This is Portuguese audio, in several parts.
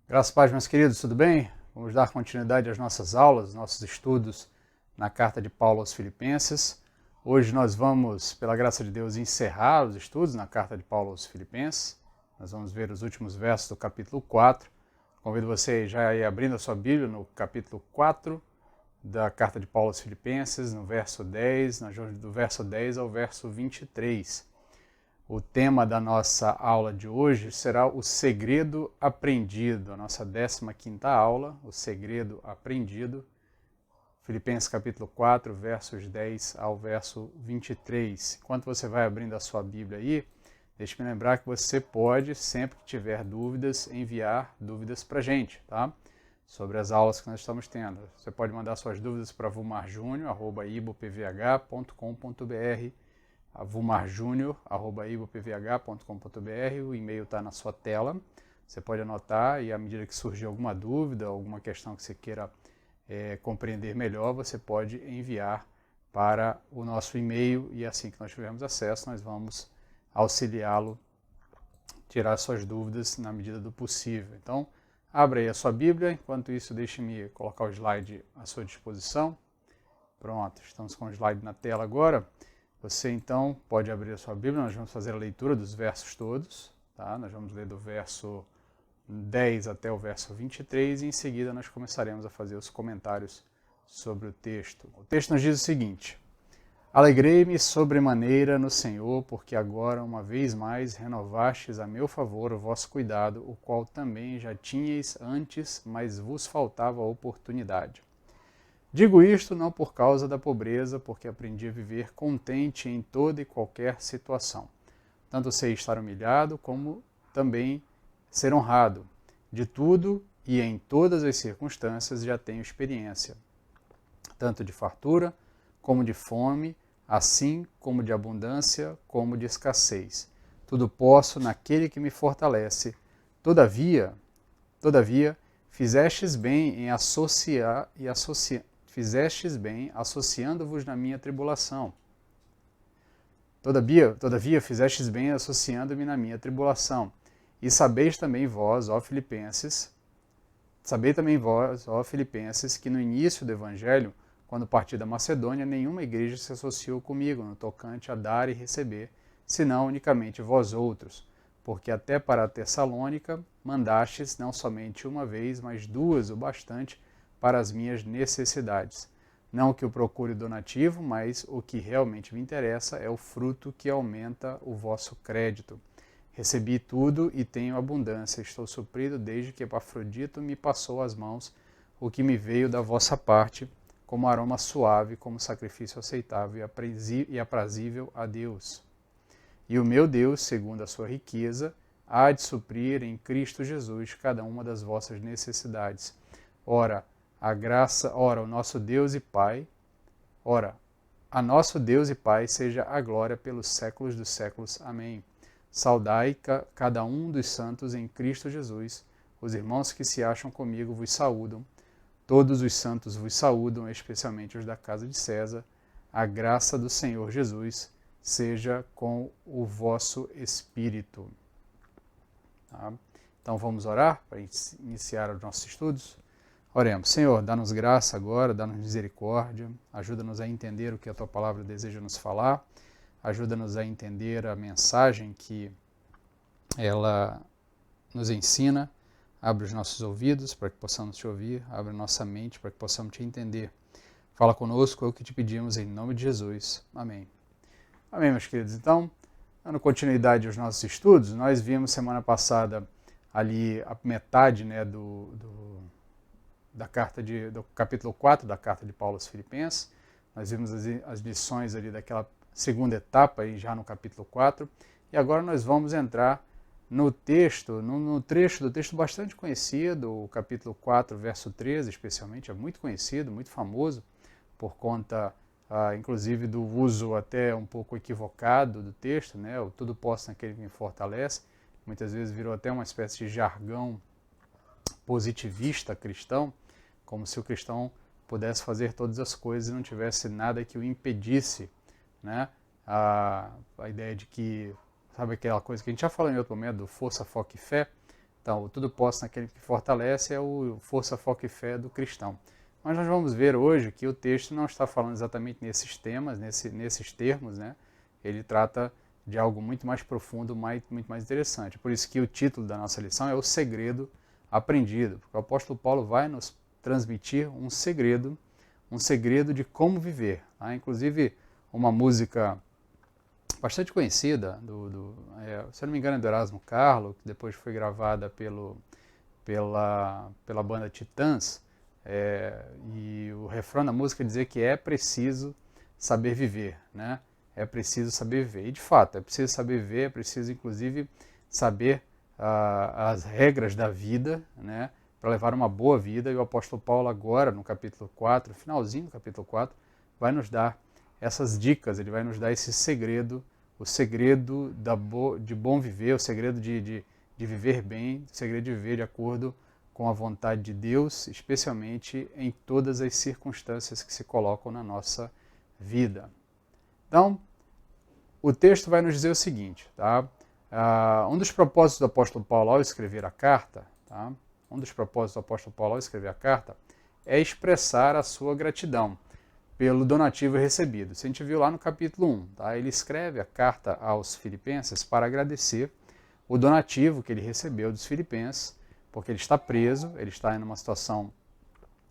Graças a Deus, meus queridos, tudo bem? Vamos dar continuidade às nossas aulas, nossos estudos na carta de Paulo aos Filipenses. Hoje nós vamos, pela graça de Deus, encerrar os estudos na carta de Paulo aos Filipenses. Nós vamos ver os últimos versos do capítulo 4. Convido você já a ir abrindo a sua Bíblia no capítulo 4 da carta de Paulo aos Filipenses, no verso 10, do verso 10 ao verso 23. O tema da nossa aula de hoje será o segredo aprendido, a nossa 15ª aula, o segredo aprendido, Filipenses capítulo 4, versos 10 ao verso 23. Enquanto você vai abrindo a sua Bíblia aí, deixe-me lembrar que você pode, sempre que tiver dúvidas, enviar dúvidas para a gente, tá? Sobre as aulas que nós estamos tendo. Você pode mandar suas dúvidas para vulmarjunior@ibopvh.com.br, vulmarjunior@ibopvh.com.br, o e-mail está na sua tela. Você pode anotar e à medida que surgir alguma dúvida, alguma questão que você queira compreender melhor, você pode enviar para o nosso e-mail e assim que nós tivermos acesso, nós vamos auxiliá-lo tirar suas dúvidas na medida do possível. Então, abra aí a sua Bíblia, enquanto isso deixe-me colocar o slide à sua disposição. Pronto, estamos com o slide na tela agora. Você então pode abrir a sua Bíblia, nós vamos fazer a leitura dos versos todos, tá? Nós vamos ler do verso 10 até o verso 23 e em seguida nós começaremos a fazer os comentários sobre o texto. O texto nos diz o seguinte: Alegrei-me sobremaneira no Senhor, porque agora uma vez mais renovastes a meu favor o vosso cuidado, o qual também já tinhais antes, mas vos faltava oportunidade. Digo isto não por causa da pobreza, porque aprendi a viver contente em toda e qualquer situação. Tanto sei estar humilhado, como também ser honrado. De tudo e em todas as circunstâncias já tenho experiência, tanto de fartura como de fome, assim como de abundância como de escassez. Tudo posso naquele que me fortalece. Todavia, fizestes bem em associando-vos na minha tribulação. Todavia, fizestes bem associando-me na minha tribulação. E sabeis também vós, ó Filipenses, que no início do Evangelho, quando parti da Macedônia, nenhuma igreja se associou comigo no tocante a dar e receber, senão unicamente vós outros, porque até para a Tessalônica mandastes não somente uma vez, mas duas o bastante para as minhas necessidades. Não que eu procure donativo, mas o que realmente me interessa é o fruto que aumenta o vosso crédito. Recebi tudo e tenho abundância, estou suprido desde que Epafrodito me passou as mãos, o que me veio da vossa parte, como aroma suave, como sacrifício aceitável e aprazível a Deus. E o meu Deus, segundo a sua riqueza, há de suprir em Cristo Jesus cada uma das vossas necessidades. Ora, o nosso Deus e Pai, a nosso Deus e Pai seja a glória pelos séculos dos séculos. Amém. Saudai cada um dos santos em Cristo Jesus. Os irmãos que se acham comigo vos saúdam. Todos os santos vos saúdam, especialmente os da casa de César. A graça do Senhor Jesus seja com o vosso espírito. Tá? Então vamos orar para iniciar os nossos estudos? Oremos. Senhor, dá-nos graça agora, dá-nos misericórdia, ajuda-nos a entender o que a Tua Palavra deseja nos falar, ajuda-nos a entender a mensagem que ela nos ensina, abre os nossos ouvidos para que possamos Te ouvir, abre a nossa mente para que possamos Te entender. Fala conosco, é o que Te pedimos em nome de Jesus. Amém. Amém, meus queridos. Então, dando continuidade aos nossos estudos, nós vimos semana passada ali a metade, né, do capítulo 4 da carta de Paulo aos Filipenses. Nós vimos as lições ali daquela segunda etapa, aí já no capítulo 4. E agora nós vamos entrar no texto, no trecho do texto bastante conhecido, o capítulo 4, verso 13, especialmente, é muito conhecido, muito famoso, por conta, inclusive, do uso até um pouco equivocado do texto, né? O tudo posso naquele que me fortalece. Muitas vezes virou até uma espécie de jargão positivista cristão, como se o cristão pudesse fazer todas as coisas e não tivesse nada que o impedisse, né? A ideia de que, sabe aquela coisa que a gente já falou em outro momento, do força, foco e fé? Então, o tudo posso naquele que fortalece é o força, foco e fé do cristão. Mas nós vamos ver hoje que o texto não está falando exatamente nesses temas, nesses termos, né? Ele trata de algo muito mais profundo, muito mais interessante. Por isso que o título da nossa lição é O Segredo Aprendido, porque o apóstolo Paulo vai nos transmitir um segredo de como viver. Tá? Inclusive, uma música bastante conhecida, se eu não me engano é do Erasmo Carlos, que depois foi gravada pela banda Titãs, e o refrão da música dizia que é preciso saber viver, né? É preciso saber viver. E de fato, é preciso saber viver, é preciso inclusive saber as regras da vida, né? Para levar uma boa vida. E o apóstolo Paulo agora, no capítulo 4, finalzinho do capítulo 4, vai nos dar essas dicas, ele vai nos dar esse segredo, o segredo de bom viver, o segredo de viver bem, o segredo de viver de acordo com a vontade de Deus, especialmente em todas as circunstâncias que se colocam na nossa vida. Então, o texto vai nos dizer o seguinte, tá? Um dos propósitos do apóstolo Paulo ao escrever a carta, tá? Um dos propósitos do apóstolo Paulo ao escrever a carta é expressar a sua gratidão pelo donativo recebido. Isso a gente viu lá no capítulo 1. Tá? Ele escreve a carta aos filipenses para agradecer o donativo que ele recebeu dos filipenses, porque ele está preso, ele está em uma situação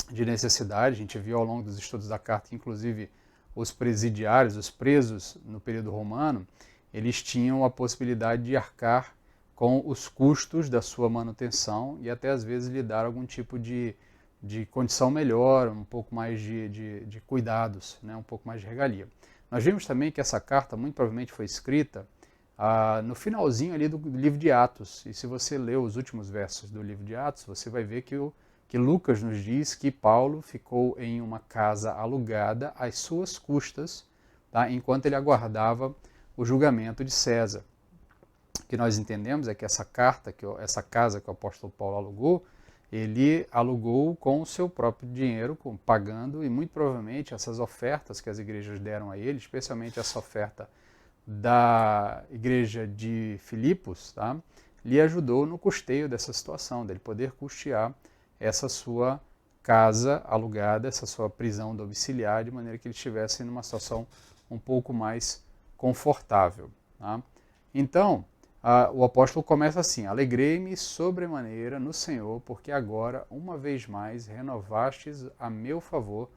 de necessidade. A gente viu ao longo dos estudos da carta, inclusive, os presidiários, os presos no período romano, eles tinham a possibilidade de arcar com os custos da sua manutenção e até às vezes lhe dar algum tipo de condição melhor, um pouco mais de cuidados, né, um pouco mais de regalia. Nós vimos também que essa carta muito provavelmente foi escrita no finalzinho ali do livro de Atos. E se você ler os últimos versos do livro de Atos, você vai ver que Lucas nos diz que Paulo ficou em uma casa alugada às suas custas, tá, enquanto ele aguardava o julgamento de César. O que nós entendemos é que essa casa que o apóstolo Paulo alugou, ele alugou com o seu próprio dinheiro, pagando, e muito provavelmente essas ofertas que as igrejas deram a ele, especialmente essa oferta da igreja de Filipos, tá, lhe ajudou no custeio dessa situação, dele poder custear essa sua casa alugada, essa sua prisão domiciliar, de maneira que ele estivesse numa situação um pouco mais confortável. Tá? Então, o apóstolo começa assim: alegrei-me sobremaneira no Senhor, porque agora, uma vez mais, renovastes a meu favor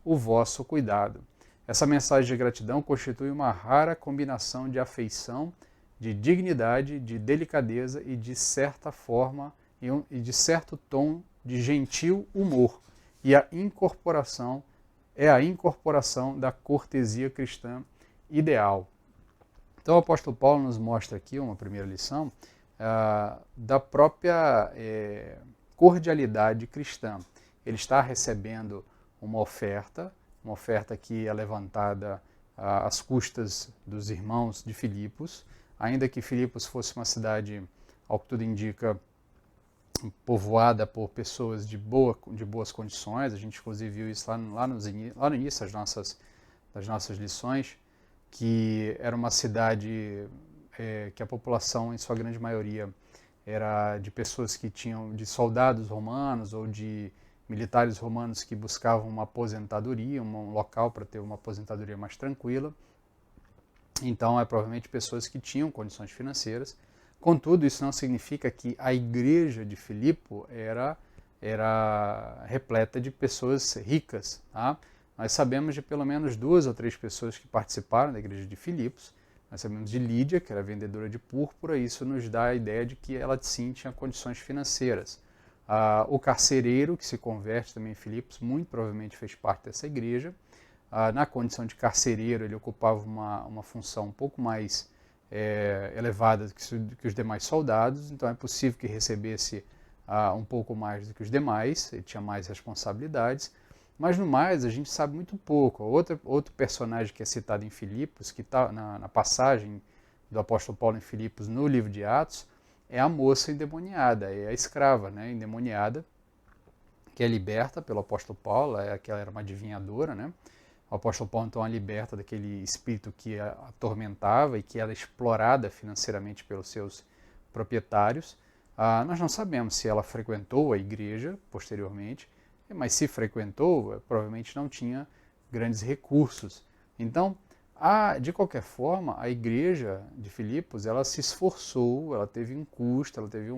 o vosso cuidado. Essa mensagem de gratidão constitui uma rara combinação de afeição, de dignidade, de delicadeza e de certa forma e de certo tom de gentil humor. E a incorporação da cortesia cristã ideal. Então o apóstolo Paulo nos mostra aqui uma primeira lição da própria cordialidade cristã. Ele está recebendo uma oferta que é levantada às custas dos irmãos de Filipos, ainda que Filipos fosse uma cidade, ao que tudo indica, povoada por pessoas de boas condições. A gente inclusive viu isso lá no início das nossas lições, que era uma cidade que a população, em sua grande maioria, era de pessoas que tinham, de soldados romanos ou de militares romanos que buscavam uma aposentadoria, um local para ter uma aposentadoria mais tranquila. Então, provavelmente pessoas que tinham condições financeiras. Contudo, isso não significa que a igreja de Filipo era repleta de pessoas ricas. Tá? Nós sabemos de pelo menos 2 ou 3 pessoas que participaram da igreja de Filipos. Nós sabemos de Lídia, que era vendedora de púrpura. Isso nos dá a ideia de que ela sim tinha condições financeiras. O carcereiro, que se converte também em Filipos, muito provavelmente fez parte dessa igreja. Na condição de carcereiro, ele ocupava uma função um pouco mais elevada que os demais soldados, então é possível que recebesse um pouco mais do que os demais, ele tinha mais responsabilidades, mas no mais a gente sabe muito pouco. Outro personagem que é citado em Filipos, que está na passagem do apóstolo Paulo em Filipos no livro de Atos, é a moça endemoniada, é a escrava, né, endemoniada, que é liberta pelo apóstolo Paulo, que ela era uma adivinhadora, né? O apóstolo Paulo então a liberta daquele espírito que a atormentava e que era explorada financeiramente pelos seus proprietários. Nós não sabemos se ela frequentou a igreja posteriormente, mas se frequentou, provavelmente não tinha grandes recursos. Então, de qualquer forma, a igreja de Filipos, ela se esforçou, ela teve um custo, ela teve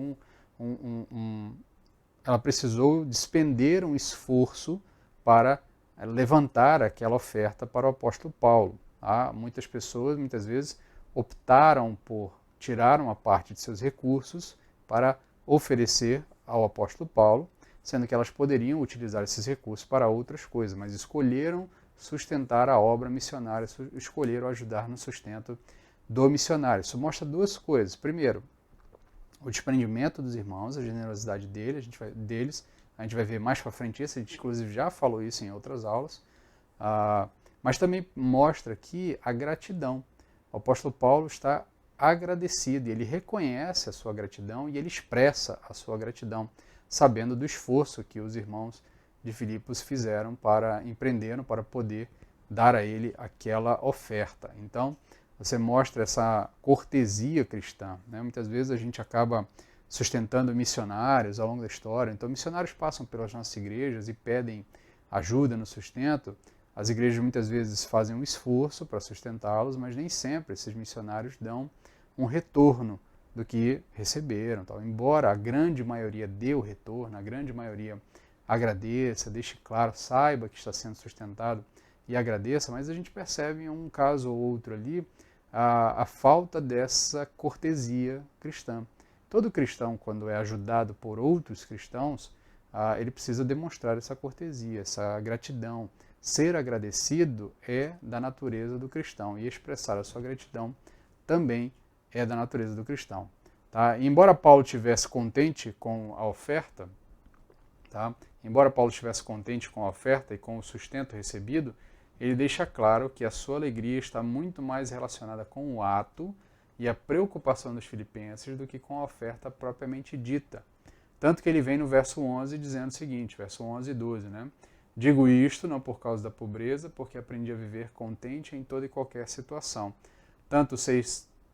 ela precisou despender um esforço para levantar aquela oferta para o apóstolo Paulo. Muitas pessoas, muitas vezes, optaram por tirar uma parte de seus recursos para oferecer ao apóstolo Paulo, sendo que elas poderiam utilizar esses recursos para outras coisas, mas escolheram sustentar a obra missionária, escolheram ajudar no sustento do missionário. Isso mostra duas coisas. Primeiro, o desprendimento dos irmãos, a generosidade deles, a gente vai ver mais para frente isso, a gente inclusive já falou isso em outras aulas, mas também mostra aqui a gratidão. O apóstolo Paulo está agradecido, ele reconhece a sua gratidão e ele expressa a sua gratidão, sabendo do esforço que os irmãos de Filipos empreenderam para poder dar a ele aquela oferta. Então, você mostra essa cortesia cristã. Muitas vezes a gente acaba sustentando missionários ao longo da história. Então, missionários passam pelas nossas igrejas e pedem ajuda no sustento. As igrejas muitas vezes fazem um esforço para sustentá-los, mas nem sempre esses missionários dão um retorno do que receberam. Embora a grande maioria dê o retorno, a grande maioria agradeça, deixe claro, saiba que está sendo sustentado e agradeça, mas a gente percebe em um caso ou outro ali a falta dessa cortesia cristã. Todo cristão, quando é ajudado por outros cristãos, ele precisa demonstrar essa cortesia, essa gratidão. Ser agradecido é da natureza do cristão e expressar a sua gratidão também é da natureza do cristão. Embora Paulo estivesse contente com a oferta, e com o sustento recebido, ele deixa claro que a sua alegria está muito mais relacionada com o ato e a preocupação dos filipenses do que com a oferta propriamente dita. Tanto que ele vem no verso 11 dizendo o seguinte, verso 11 e 12, Digo isto não por causa da pobreza, porque aprendi a viver contente em toda e qualquer situação. Tanto sei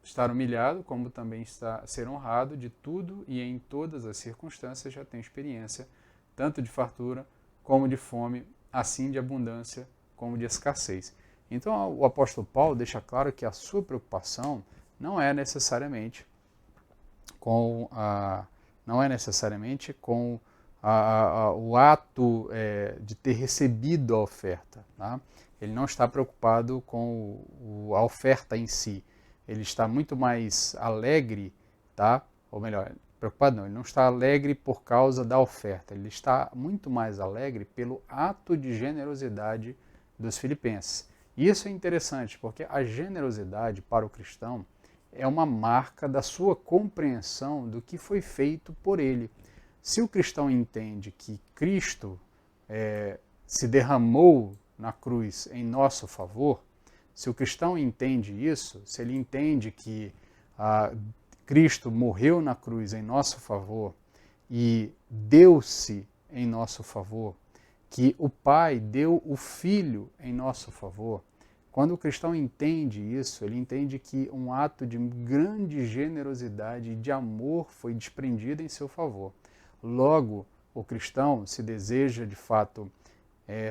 estar humilhado, como também ser honrado, de tudo e em todas as circunstâncias já tenho experiência, tanto de fartura como de fome, assim de abundância como de escassez. Então o apóstolo Paulo deixa claro que a sua preocupação não é necessariamente com o ato de ter recebido a oferta. Ele não está preocupado com a oferta em si. Ele está muito mais alegre, ou melhor, preocupado não, ele não está alegre por causa da oferta, ele está muito mais alegre pelo ato de generosidade dos filipenses. E isso é interessante, porque a generosidade para o cristão é uma marca da sua compreensão do que foi feito por ele. Se o cristão entende que Cristo se derramou na cruz em nosso favor, se o cristão entende isso, se ele entende que Cristo morreu na cruz em nosso favor e deu-se em nosso favor, que o Pai deu o Filho em nosso favor, quando o cristão entende isso, ele entende que um ato de grande generosidade e de amor foi desprendido em seu favor. Logo, o cristão, se deseja de fato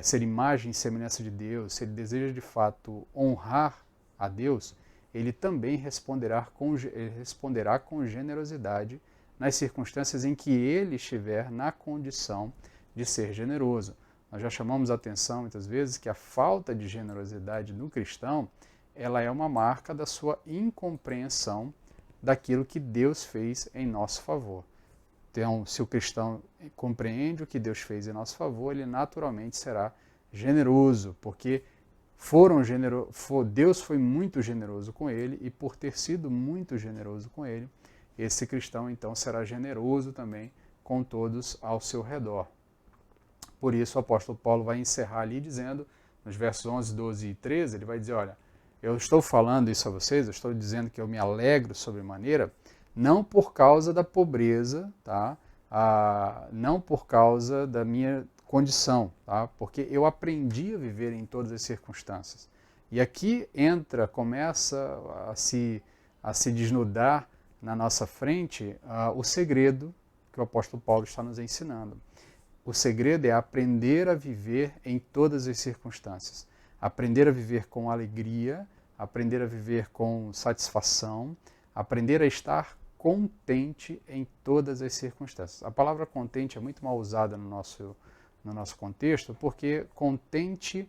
ser imagem e semelhança de Deus, se ele deseja de fato honrar a Deus, ele também responderá com generosidade nas circunstâncias em que ele estiver na condição de ser generoso. Nós já chamamos a atenção muitas vezes que a falta de generosidade no cristão, ela é uma marca da sua incompreensão daquilo que Deus fez em nosso favor. Então, se o cristão compreende o que Deus fez em nosso favor, ele naturalmente será generoso, porque Deus foi muito generoso com ele, e por ter sido muito generoso com ele, esse cristão então será generoso também com todos ao seu redor. Por isso o apóstolo Paulo vai encerrar ali dizendo, nos versos 11, 12 e 13, ele vai dizer, olha, eu estou falando isso a vocês, eu estou dizendo que eu me alegro sobremaneira, não por causa da pobreza, não por causa da minha condição, porque eu aprendi a viver em todas as circunstâncias. E aqui começa a se desnudar na nossa frente o segredo que o apóstolo Paulo está nos ensinando. O segredo é aprender a viver em todas as circunstâncias. Aprender a viver com alegria, aprender a viver com satisfação, aprender a estar contente em todas as circunstâncias. A palavra contente é muito mal usada no nosso contexto, porque contente,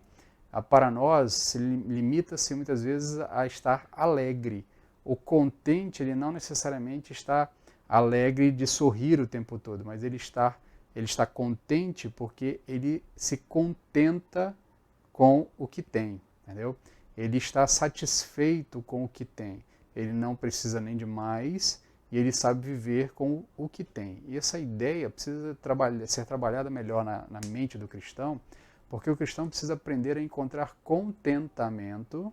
para nós, limita-se muitas vezes a estar alegre. O contente, ele não necessariamente está alegre de sorrir o tempo todo, mas ele está contente porque ele se contenta com o que tem, entendeu? Ele está satisfeito com o que tem. Ele não precisa nem de mais e ele sabe viver com o que tem. E essa ideia precisa ser trabalhada melhor na mente do cristão, porque o cristão precisa aprender a encontrar contentamento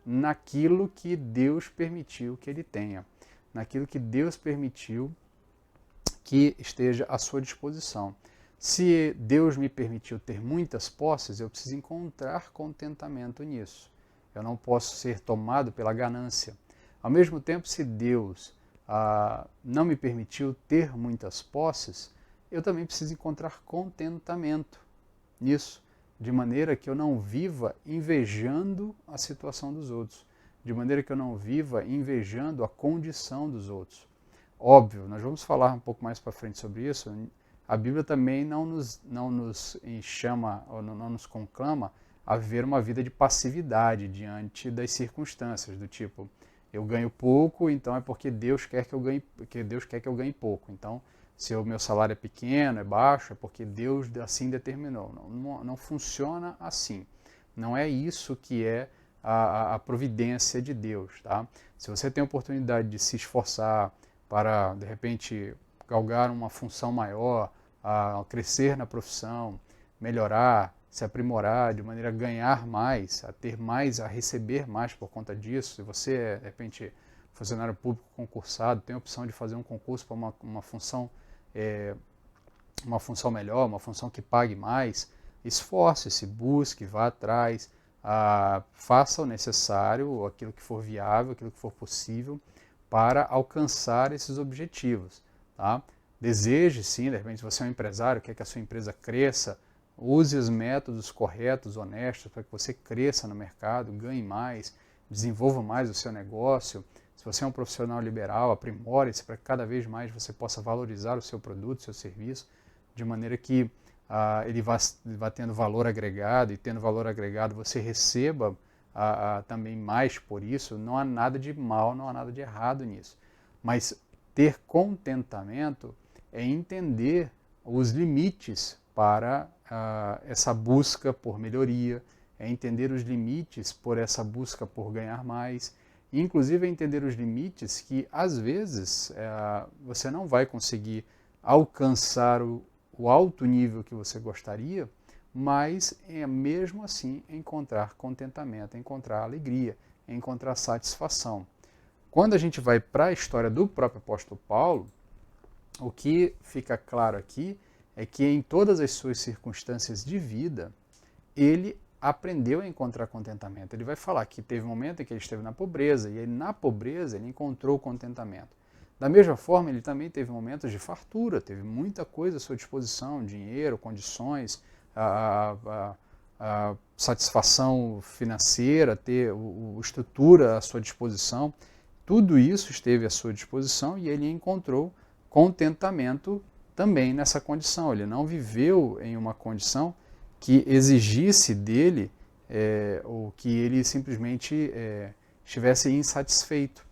naquilo que Deus permitiu que ele tenha, naquilo que Deus permitiu que esteja à sua disposição. Se Deus me permitiu ter muitas posses, eu preciso encontrar contentamento nisso. Eu não posso ser tomado pela ganância. Ao mesmo tempo, se Deus não me permitiu ter muitas posses, eu também preciso encontrar contentamento nisso, de maneira que eu não viva invejando a situação dos outros, de maneira que eu não viva invejando a condição dos outros. Óbvio, nós vamos falar um pouco mais para frente sobre isso. A Bíblia também não nos chama, ou não nos conclama a viver uma vida de passividade diante das circunstâncias, do tipo, eu ganho pouco, então é porque Deus quer que eu ganhe pouco. Então, se o meu salário é pequeno, é baixo, é porque Deus assim determinou. Não funciona assim. Não é isso que é a providência de Deus. Tá? Se você tem a oportunidade de se esforçar para, de repente, galgar uma função maior, a crescer na profissão, melhorar, se aprimorar de maneira a ganhar mais, a ter mais, a receber mais por conta disso. Se você é, de repente, funcionário público concursado, tem a opção de fazer um concurso para uma função melhor, uma função que pague mais, esforce-se, busque, vá atrás, faça o necessário, aquilo que for viável, aquilo que for possível, para alcançar esses objetivos. Tá? Deseje sim, de repente, se você é um empresário, quer que a sua empresa cresça, use os métodos corretos, honestos, para que você cresça no mercado, ganhe mais, desenvolva mais o seu negócio. Se você é um profissional liberal, aprimore-se para que cada vez mais você possa valorizar o seu produto, o seu serviço, de maneira que ele vá tendo valor agregado, e tendo valor agregado você receba também mais por isso. Não há nada de mal, não há nada de errado nisso. Mas ter contentamento é entender os limites para essa busca por melhoria, é entender os limites por essa busca por ganhar mais, e inclusive é entender os limites que, às vezes, você não vai conseguir alcançar o alto nível que você gostaria, mas mesmo assim encontrar contentamento, encontrar alegria, encontrar satisfação. Quando a gente vai para a história do próprio apóstolo Paulo, o que fica claro aqui é que em todas as suas circunstâncias de vida, ele aprendeu a encontrar contentamento. Ele vai falar que teve um momento em que ele esteve na pobreza, e aí, na pobreza ele encontrou contentamento. Da mesma forma, ele também teve momentos de fartura, teve muita coisa à sua disposição, dinheiro, condições, satisfação financeira, ter estrutura à sua disposição. Tudo isso esteve à sua disposição e ele encontrou contentamento também nessa condição. Ele não viveu em uma condição que exigisse dele ou que ele simplesmente estivesse insatisfeito.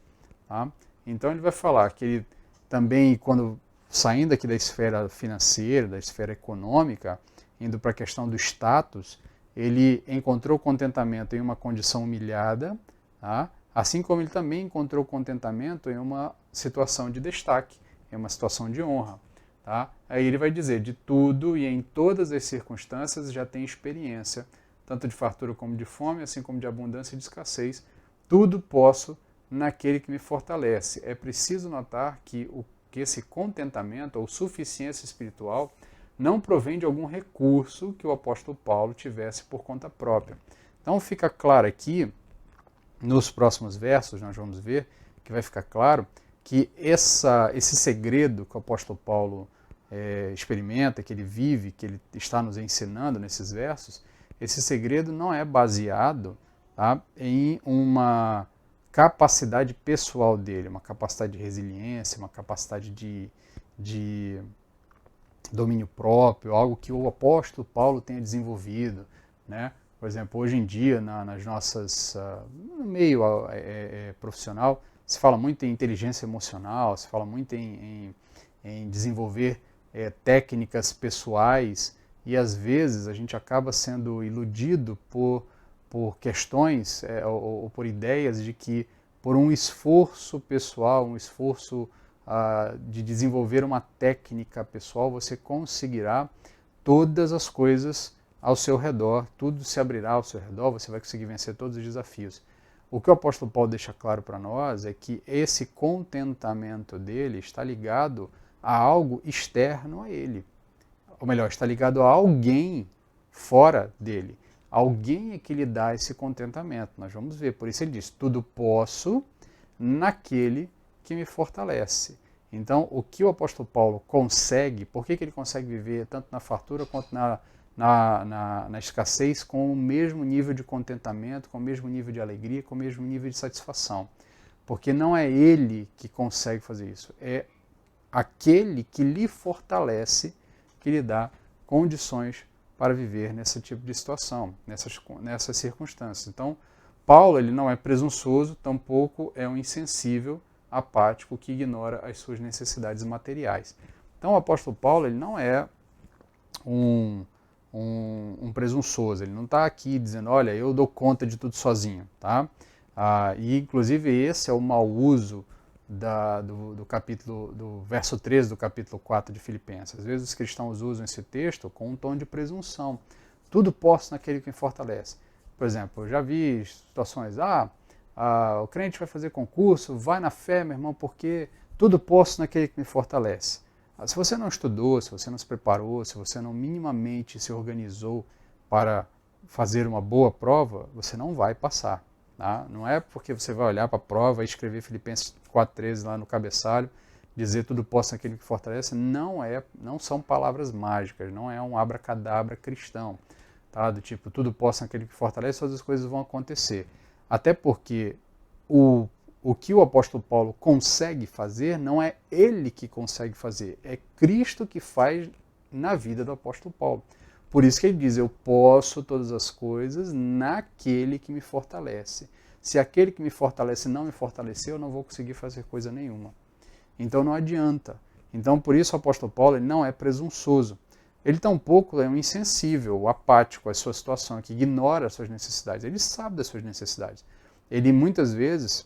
Tá? Então ele vai falar que ele também, quando saindo aqui da esfera financeira, da esfera econômica, indo para a questão do status, ele encontrou contentamento em uma condição humilhada, tá? Assim como ele também encontrou contentamento em uma situação de destaque, em uma situação de honra. Tá? Aí ele vai dizer, de tudo e em todas as circunstâncias já tem experiência, tanto de fartura como de fome, assim como de abundância e de escassez, tudo posso naquele que me fortalece. É preciso notar que esse contentamento ou suficiência espiritual não provém de algum recurso que o apóstolo Paulo tivesse por conta própria. Então fica claro aqui, nos próximos versos nós vamos ver, que vai ficar claro que esse segredo que o apóstolo Paulo experimenta, que ele vive, que ele está nos ensinando nesses versos, esse segredo não é baseado, tá, em uma capacidade pessoal dele, uma capacidade de resiliência, uma capacidade de domínio próprio, algo que o apóstolo Paulo tenha desenvolvido, né? Por exemplo, hoje em dia, nas nossas, no meio profissional, se fala muito em inteligência emocional, se fala muito em desenvolver técnicas pessoais, e às vezes a gente acaba sendo iludido por questões ou por ideias de que por um esforço pessoal, um esforço de desenvolver uma técnica pessoal, você conseguirá todas as coisas ao seu redor, tudo se abrirá ao seu redor, você vai conseguir vencer todos os desafios. O que o apóstolo Paulo deixa claro para nós é que esse contentamento dele está ligado a algo externo a ele. Ou melhor, está ligado a alguém fora dele. Alguém é que lhe dá esse contentamento. Nós vamos ver. Por isso ele diz, tudo posso naquele que me fortalece. Então, o que o apóstolo Paulo consegue, por que ele consegue viver tanto na fartura quanto na escassez com o mesmo nível de contentamento, com o mesmo nível de alegria, com o mesmo nível de satisfação? Porque não é ele que consegue fazer isso, é aquele que lhe fortalece, que lhe dá condições para viver nesse tipo de situação, nessas circunstâncias. Então, Paulo ele não é presunçoso, tampouco é um insensível, apático, que ignora as suas necessidades materiais. Então, o apóstolo Paulo ele não é um presunçoso, ele não está aqui dizendo, olha, eu dou conta de tudo sozinho, tá? E inclusive esse é o mau uso do verso 13 do capítulo 4 de Filipenses. Às vezes os cristãos usam esse texto com um tom de presunção. Tudo posso naquele que me fortalece. Por exemplo, eu já vi situações, o crente vai fazer concurso, vai na fé, meu irmão, porque tudo posso naquele que me fortalece. Se você não estudou, se você não se preparou, se você não minimamente se organizou para fazer uma boa prova, você não vai passar. Tá? Não é porque você vai olhar para a prova e escrever Filipenses 4,13 lá no cabeçalho, dizer tudo posso naquele que fortalece, não são palavras mágicas, não é um abracadabra cristão. Tá? Do tipo, tudo posso naquele que fortalece, todas as coisas vão acontecer. Até porque o que o apóstolo Paulo consegue fazer não é ele que consegue fazer, é Cristo que faz na vida do apóstolo Paulo. Por isso que ele diz, eu posso todas as coisas naquele que me fortalece. Se aquele que me fortalece não me fortalecer, eu não vou conseguir fazer coisa nenhuma. Então não adianta. Então por isso o apóstolo Paulo ele não é presunçoso. Ele tampouco é um insensível, apático à sua situação, que ignora as suas necessidades. Ele sabe das suas necessidades. Ele muitas vezes,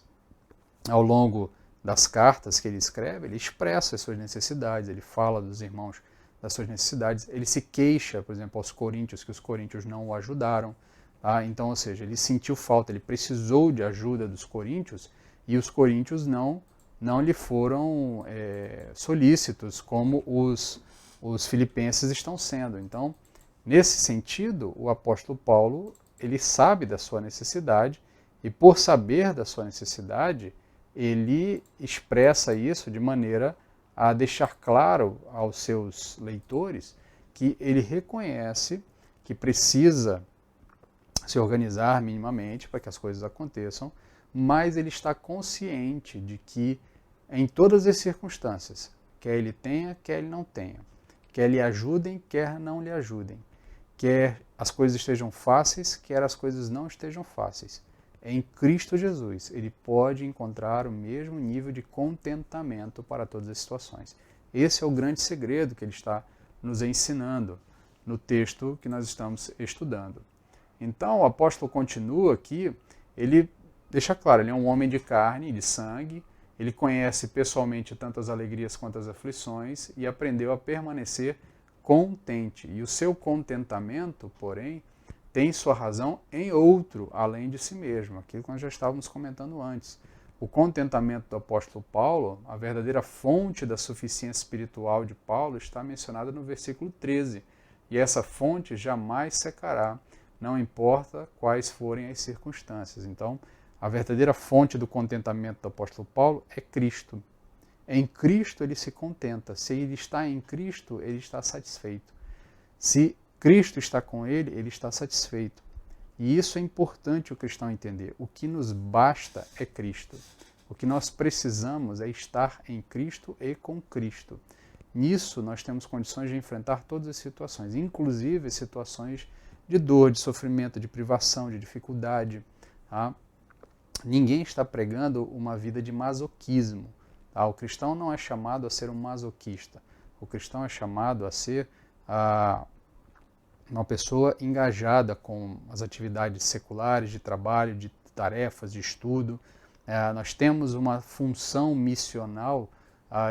ao longo das cartas que ele escreve, ele expressa as suas necessidades, ele fala dos irmãos das suas necessidades, ele se queixa, por exemplo, aos coríntios, que os coríntios não o ajudaram. Tá? Então, ou seja, ele sentiu falta, ele precisou de ajuda dos coríntios e os coríntios não lhe foram solícitos como os filipenses estão sendo. Então, nesse sentido, o apóstolo Paulo ele sabe da sua necessidade e, por saber da sua necessidade, ele expressa isso de maneira a deixar claro aos seus leitores que ele reconhece que precisa se organizar minimamente para que as coisas aconteçam, mas ele está consciente de que em todas as circunstâncias, quer ele tenha, quer ele não tenha, quer lhe ajudem, quer não lhe ajudem, quer as coisas estejam fáceis, quer as coisas não estejam fáceis, em Cristo Jesus, ele pode encontrar o mesmo nível de contentamento para todas as situações. Esse é o grande segredo que ele está nos ensinando no texto que nós estamos estudando. Então, o apóstolo continua aqui, ele deixa claro, ele é um homem de carne e de sangue, ele conhece pessoalmente tanto as alegrias quanto as aflições e aprendeu a permanecer contente. E o seu contentamento, porém, tem sua razão em outro, além de si mesmo, aquilo que nós já estávamos comentando antes. O contentamento do apóstolo Paulo, a verdadeira fonte da suficiência espiritual de Paulo, está mencionada no versículo 13. E essa fonte jamais secará, não importa quais forem as circunstâncias. Então, a verdadeira fonte do contentamento do apóstolo Paulo é Cristo. Em Cristo ele se contenta. Se ele está em Cristo, ele está satisfeito. Se Cristo está com ele, ele está satisfeito. E isso é importante o cristão entender. O que nos basta é Cristo. O que nós precisamos é estar em Cristo e com Cristo. Nisso nós temos condições de enfrentar todas as situações, inclusive situações de dor, de sofrimento, de privação, de dificuldade. Tá? Ninguém está pregando uma vida de masoquismo. Tá? O cristão não é chamado a ser um masoquista. O cristão é chamado a ser uma pessoa engajada com as atividades seculares, de trabalho, de tarefas, de estudo. Nós temos uma função missional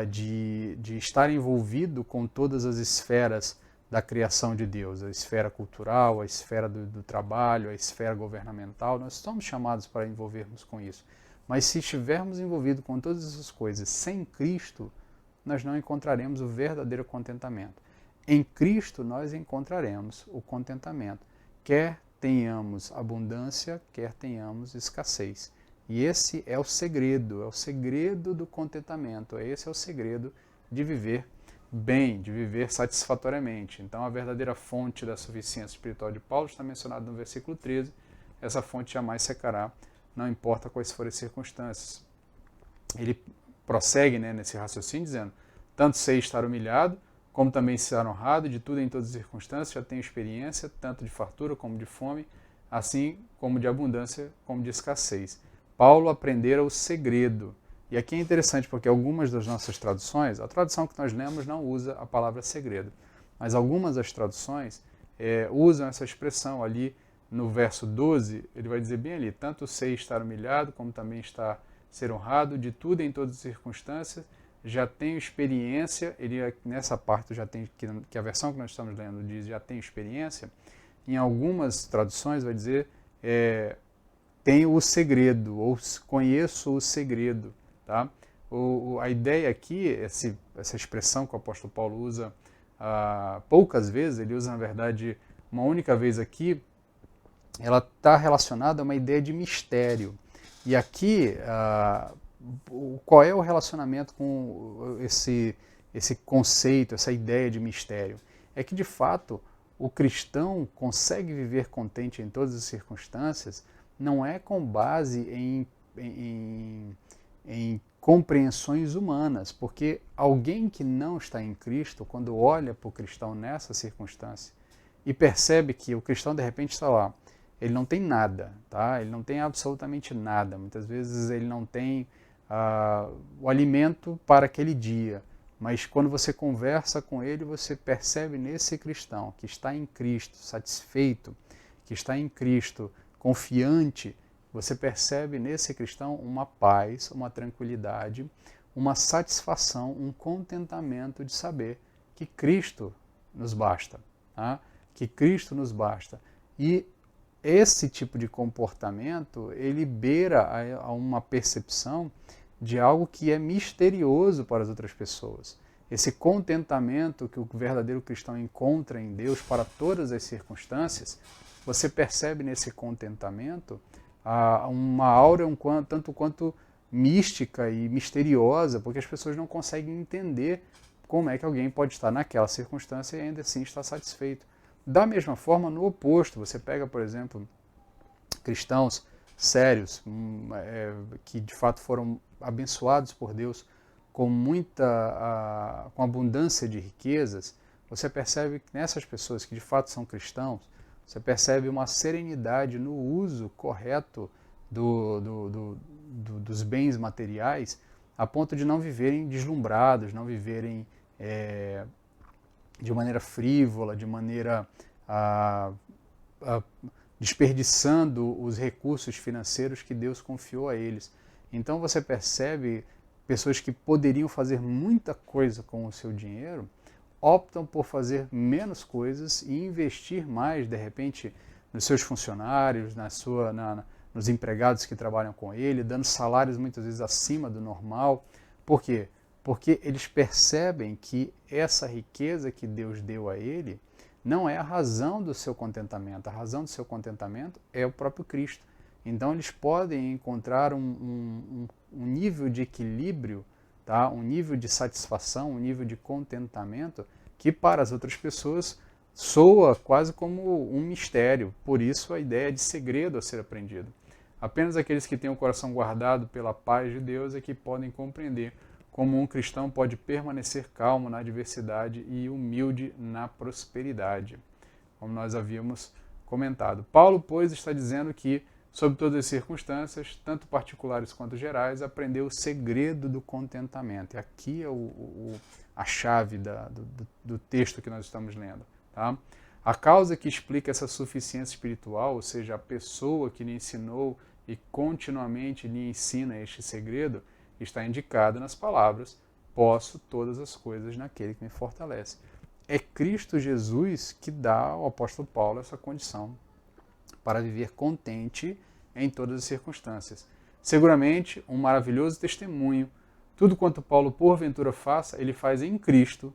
de estar envolvido com todas as esferas da criação de Deus, a esfera cultural, a esfera do trabalho, a esfera governamental. Nós somos chamados para envolvermos com isso. Mas se estivermos envolvidos com todas essas coisas sem Cristo, nós não encontraremos o verdadeiro contentamento. Em Cristo nós encontraremos o contentamento, quer tenhamos abundância, quer tenhamos escassez. E esse é o segredo do contentamento, esse é o segredo de viver bem, de viver satisfatoriamente. Então a verdadeira fonte da suficiência espiritual de Paulo está mencionada no versículo 13, essa fonte jamais secará, não importa quais forem as circunstâncias. Ele prossegue nesse raciocínio dizendo, tanto sei estar humilhado, como também estar honrado, de tudo em todas as circunstâncias, já tenho experiência, tanto de fartura como de fome, assim como de abundância como de escassez. Paulo aprendera o segredo. E aqui é interessante porque algumas das nossas traduções, a tradução que nós lemos não usa a palavra segredo, mas algumas das traduções usam essa expressão ali no verso 12, ele vai dizer bem ali, tanto sei estar humilhado, como também está ser honrado, de tudo em todas as circunstâncias, já tenho experiência, ele nessa parte já tem, que a versão que nós estamos lendo diz já tenho experiência, em algumas traduções vai dizer tenho o segredo, ou conheço o segredo. Tá? A ideia aqui, essa expressão que o apóstolo Paulo usa poucas vezes, ele usa na verdade uma única vez aqui, ela está relacionada a uma ideia de mistério. E aqui, qual é o relacionamento com esse conceito, essa ideia de mistério? É que de fato o cristão consegue viver contente em todas as circunstâncias, não é com base em compreensões humanas, porque alguém que não está em Cristo, quando olha para o cristão nessa circunstância e percebe que o cristão de repente está lá, ele não tem nada, tá? Ele não tem absolutamente nada, muitas vezes ele não tem o alimento para aquele dia, mas quando você conversa com ele, você percebe nesse cristão que está em Cristo, satisfeito, que está em Cristo, confiante, você percebe nesse cristão uma paz, uma tranquilidade, uma satisfação, um contentamento de saber que Cristo nos basta, tá? Que Cristo nos basta. E esse tipo de comportamento, ele beira a uma percepção de algo que é misterioso para as outras pessoas. Esse contentamento que o verdadeiro cristão encontra em Deus para todas as circunstâncias, você percebe nesse contentamento uma aura tanto quanto mística e misteriosa, porque as pessoas não conseguem entender como é que alguém pode estar naquela circunstância e ainda assim estar satisfeito. Da mesma forma, no oposto, você pega, por exemplo, cristãos sérios, que de fato foram abençoados por Deus com com abundância de riquezas, você percebe que nessas pessoas que de fato são cristãos, você percebe uma serenidade no uso correto dos bens materiais, a ponto de não viverem deslumbrados, não viverem de maneira frívola, de maneira desperdiçando os recursos financeiros que Deus confiou a eles. Então você percebe pessoas que poderiam fazer muita coisa com o seu dinheiro, optam por fazer menos coisas e investir mais, de repente, nos seus funcionários, nos empregados que trabalham com ele, dando salários muitas vezes acima do normal. Por quê? Porque eles percebem que essa riqueza que Deus deu a ele não é a razão do seu contentamento. A razão do seu contentamento é o próprio Cristo. Então eles podem encontrar um nível de equilíbrio tá? Um nível de satisfação, um nível de contentamento que para as outras pessoas soa quase como um mistério. Por isso a ideia de segredo a ser aprendido. Apenas aqueles que têm o coração guardado pela paz de Deus é que podem compreender como um cristão pode permanecer calmo na adversidade e humilde na prosperidade, como nós havíamos comentado. Paulo, pois, está dizendo que, sob todas as circunstâncias, tanto particulares quanto gerais, aprendeu o segredo do contentamento. E aqui é a chave do texto que nós estamos lendo. Tá? A causa que explica essa suficiência espiritual, ou seja, a pessoa que lhe ensinou e continuamente lhe ensina este segredo, está indicada nas palavras: posso todas as coisas naquele que me fortalece. É Cristo Jesus que dá ao apóstolo Paulo essa condição para viver contente em todas as circunstâncias. Seguramente, um maravilhoso testemunho. Tudo quanto Paulo porventura faça, ele faz em Cristo,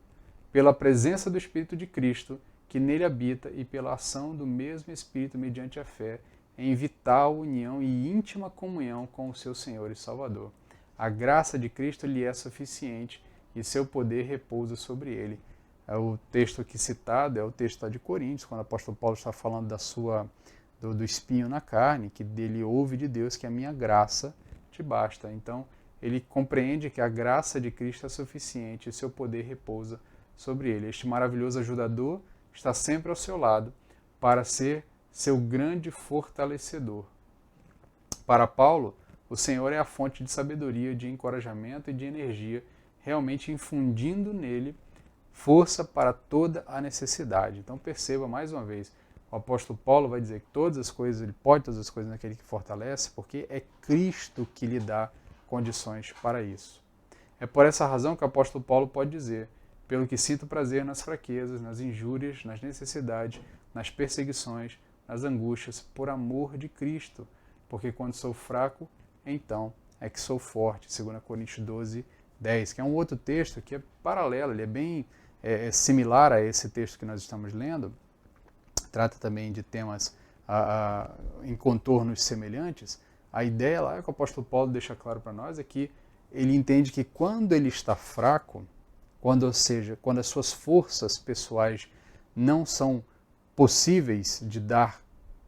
pela presença do Espírito de Cristo, que nele habita, e pela ação do mesmo Espírito mediante a fé, em vital união e íntima comunhão com o seu Senhor e Salvador. A graça de Cristo lhe é suficiente e seu poder repousa sobre ele. O texto aqui citado é o texto de Coríntios, quando o apóstolo Paulo está falando do espinho na carne, que dele ouve de Deus que a minha graça te basta. Então, ele compreende que a graça de Cristo é suficiente e seu poder repousa sobre ele. Este maravilhoso ajudador está sempre ao seu lado para ser seu grande fortalecedor. Para Paulo, o Senhor é a fonte de sabedoria, de encorajamento e de energia, realmente infundindo nele força para toda a necessidade. Então perceba mais uma vez, o apóstolo Paulo vai dizer que todas as coisas, ele pode todas as coisas naquele que fortalece, porque é Cristo que lhe dá condições para isso. É por essa razão que o apóstolo Paulo pode dizer: pelo que sinto prazer nas fraquezas, nas injúrias, nas necessidades, nas perseguições, nas angústias, por amor de Cristo, porque quando sou fraco, então é que sou forte. 2 Coríntios 12, 10, que é um outro texto que é paralelo, ele é bem similar a esse texto que nós estamos lendo, trata também de temas em contornos semelhantes. A ideia lá que o apóstolo Paulo deixa claro para nós é que ele entende que quando ele está fraco, quando as suas forças pessoais não são possíveis de dar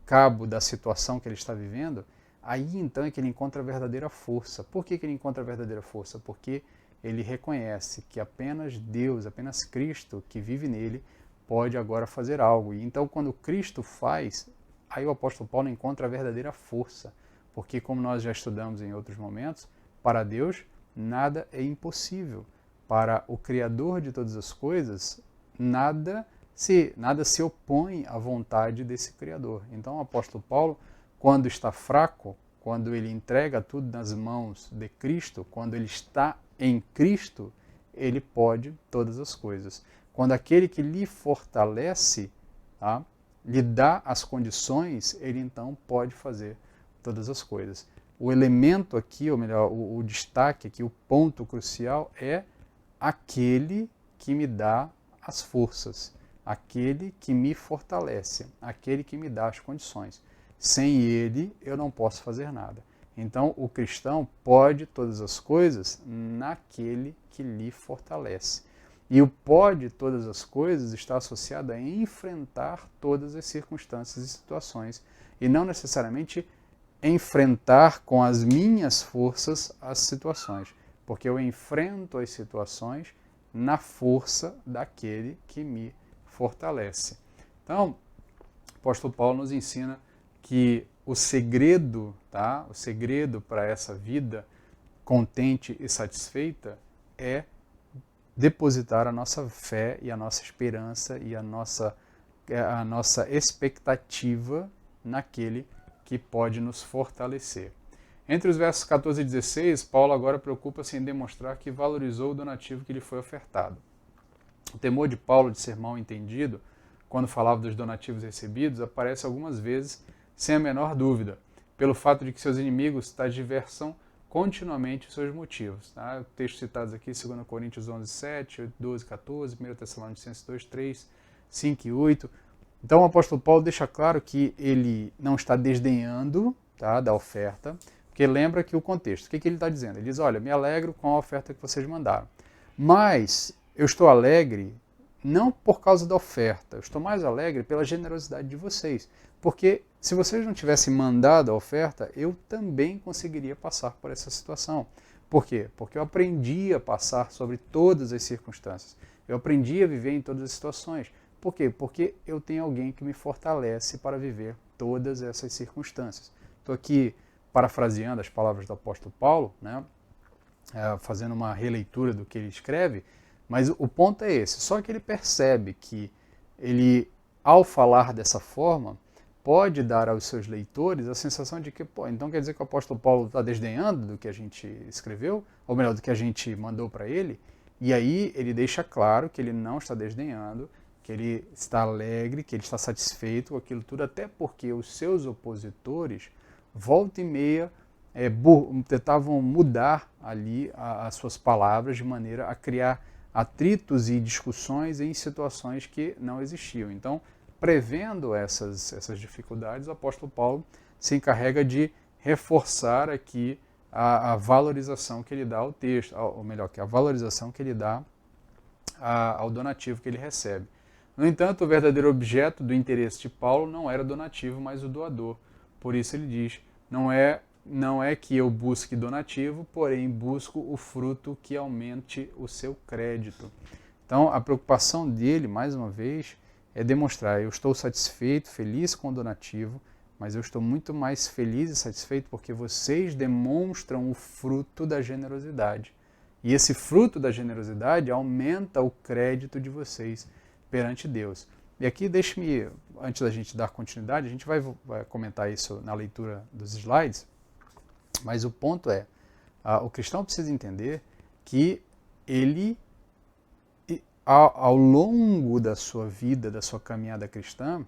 cabo da situação que ele está vivendo, aí então é que ele encontra a verdadeira força. Por que ele encontra a verdadeira força? Porque ele reconhece que apenas Deus, apenas Cristo que vive nele, pode agora fazer algo. E então quando Cristo faz, aí o apóstolo Paulo encontra a verdadeira força. Porque, como nós já estudamos em outros momentos, para Deus nada é impossível. Para o Criador de todas as coisas, nada se opõe à vontade desse Criador. Então o apóstolo Paulo, quando está fraco, quando ele entrega tudo nas mãos de Cristo, quando ele está em Cristo, ele pode todas as coisas. Quando aquele que lhe fortalece, tá, lhe dá as condições, ele então pode fazer todas as coisas. O elemento aqui, ou melhor, o destaque aqui, o ponto crucial é aquele que me dá as forças, aquele que me fortalece, aquele que me dá as condições. Sem ele, eu não posso fazer nada. Então, o cristão pode todas as coisas naquele que lhe fortalece. E o pode todas as coisas está associado a enfrentar todas as circunstâncias e situações, e não necessariamente enfrentar com as minhas forças as situações, porque eu enfrento as situações na força daquele que me fortalece. Então, o apóstolo Paulo nos ensina que o segredo, tá? O segredo para essa vida contente e satisfeita é depositar a nossa fé e a nossa esperança e a nossa expectativa naquele que pode nos fortalecer. Entre os versos 14 e 16, Paulo agora preocupa-se em demonstrar que valorizou o donativo que lhe foi ofertado. O temor de Paulo de ser mal entendido, quando falava dos donativos recebidos, aparece algumas vezes sem a menor dúvida, pelo fato de que seus inimigos diversam continuamente os seus motivos. Tá? O texto citado aqui, 2 Coríntios 11, 7, 12, 14, 1 Tessalonicenses 2, 3, 5 e 8. Então o apóstolo Paulo deixa claro que ele não está desdenhando, tá, da oferta, Porque lembra que o contexto, o que ele está dizendo? Ele diz, olha, me alegro com a oferta que vocês mandaram. Mas eu estou alegre não por causa da oferta, eu estou mais alegre pela generosidade de vocês. Porque se vocês não tivessem mandado a oferta, eu também conseguiria passar por essa situação. Por quê? Porque eu aprendi a passar sobre todas as circunstâncias. Eu aprendi a viver em todas as situações. Por quê? Porque eu tenho alguém que me fortalece para viver todas essas circunstâncias. Estou aqui parafraseando as palavras do apóstolo Paulo, né? Fazendo uma releitura do que ele escreve, mas o ponto é esse. Só que ele percebe que ele, ao falar dessa forma, pode dar aos seus leitores a sensação de que, pô, então quer dizer que o apóstolo Paulo está desdenhando do que a gente escreveu, ou melhor, do que a gente mandou para ele, e aí ele deixa claro que ele não está desdenhando, que ele está alegre, que ele está satisfeito com aquilo tudo, até porque os seus opositores, volta e meia, tentavam mudar ali as suas palavras de maneira a criar atritos e discussões em situações que não existiam. Então, prevendo essas dificuldades, o apóstolo Paulo se encarrega de reforçar aqui a valorização que ele dá ao texto, ou melhor, que a valorização que ele dá ao donativo que ele recebe. No entanto, o verdadeiro objeto do interesse de Paulo não era o donativo, mas o doador. Por isso ele diz, não é que eu busque donativo, porém busco o fruto que aumente o seu crédito. Então, a preocupação dele, mais uma vez, é demonstrar, eu estou satisfeito, feliz com o donativo, mas eu estou muito mais feliz e satisfeito porque vocês demonstram o fruto da generosidade. E esse fruto da generosidade aumenta o crédito de vocês perante Deus. E aqui, deixe-me, antes da gente dar continuidade, a gente vai comentar isso na leitura dos slides, mas o ponto é, o cristão precisa entender que ele, ao longo da sua vida, da sua caminhada cristã,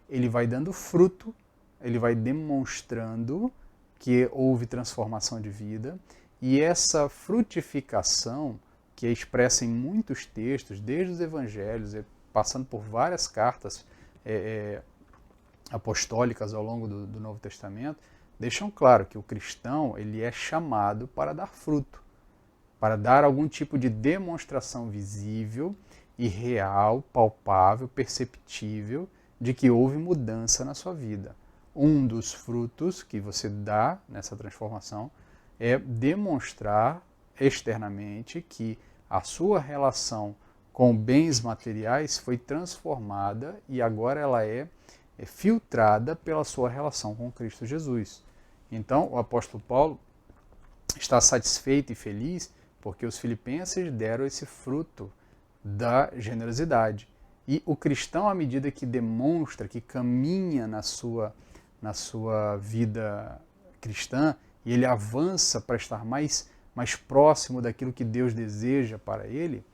ele vai dando fruto, ele vai demonstrando que houve transformação de vida, e essa frutificação, que é expressa em muitos textos, desde os evangelhos, passando por várias cartas apostólicas ao longo do Novo Testamento, deixam claro que o cristão ele é chamado para dar fruto, para dar algum tipo de demonstração visível e real, palpável, perceptível, de que houve mudança na sua vida. Um dos frutos que você dá nessa transformação é demonstrar externamente que a sua relação com bens materiais foi transformada e agora ela é filtrada pela sua relação com Cristo Jesus. Então, o apóstolo Paulo está satisfeito e feliz porque os filipenses deram esse fruto da generosidade. E o cristão, à medida que demonstra, que caminha na sua vida cristã, e ele avança para estar mais próximo daquilo que Deus deseja para ele,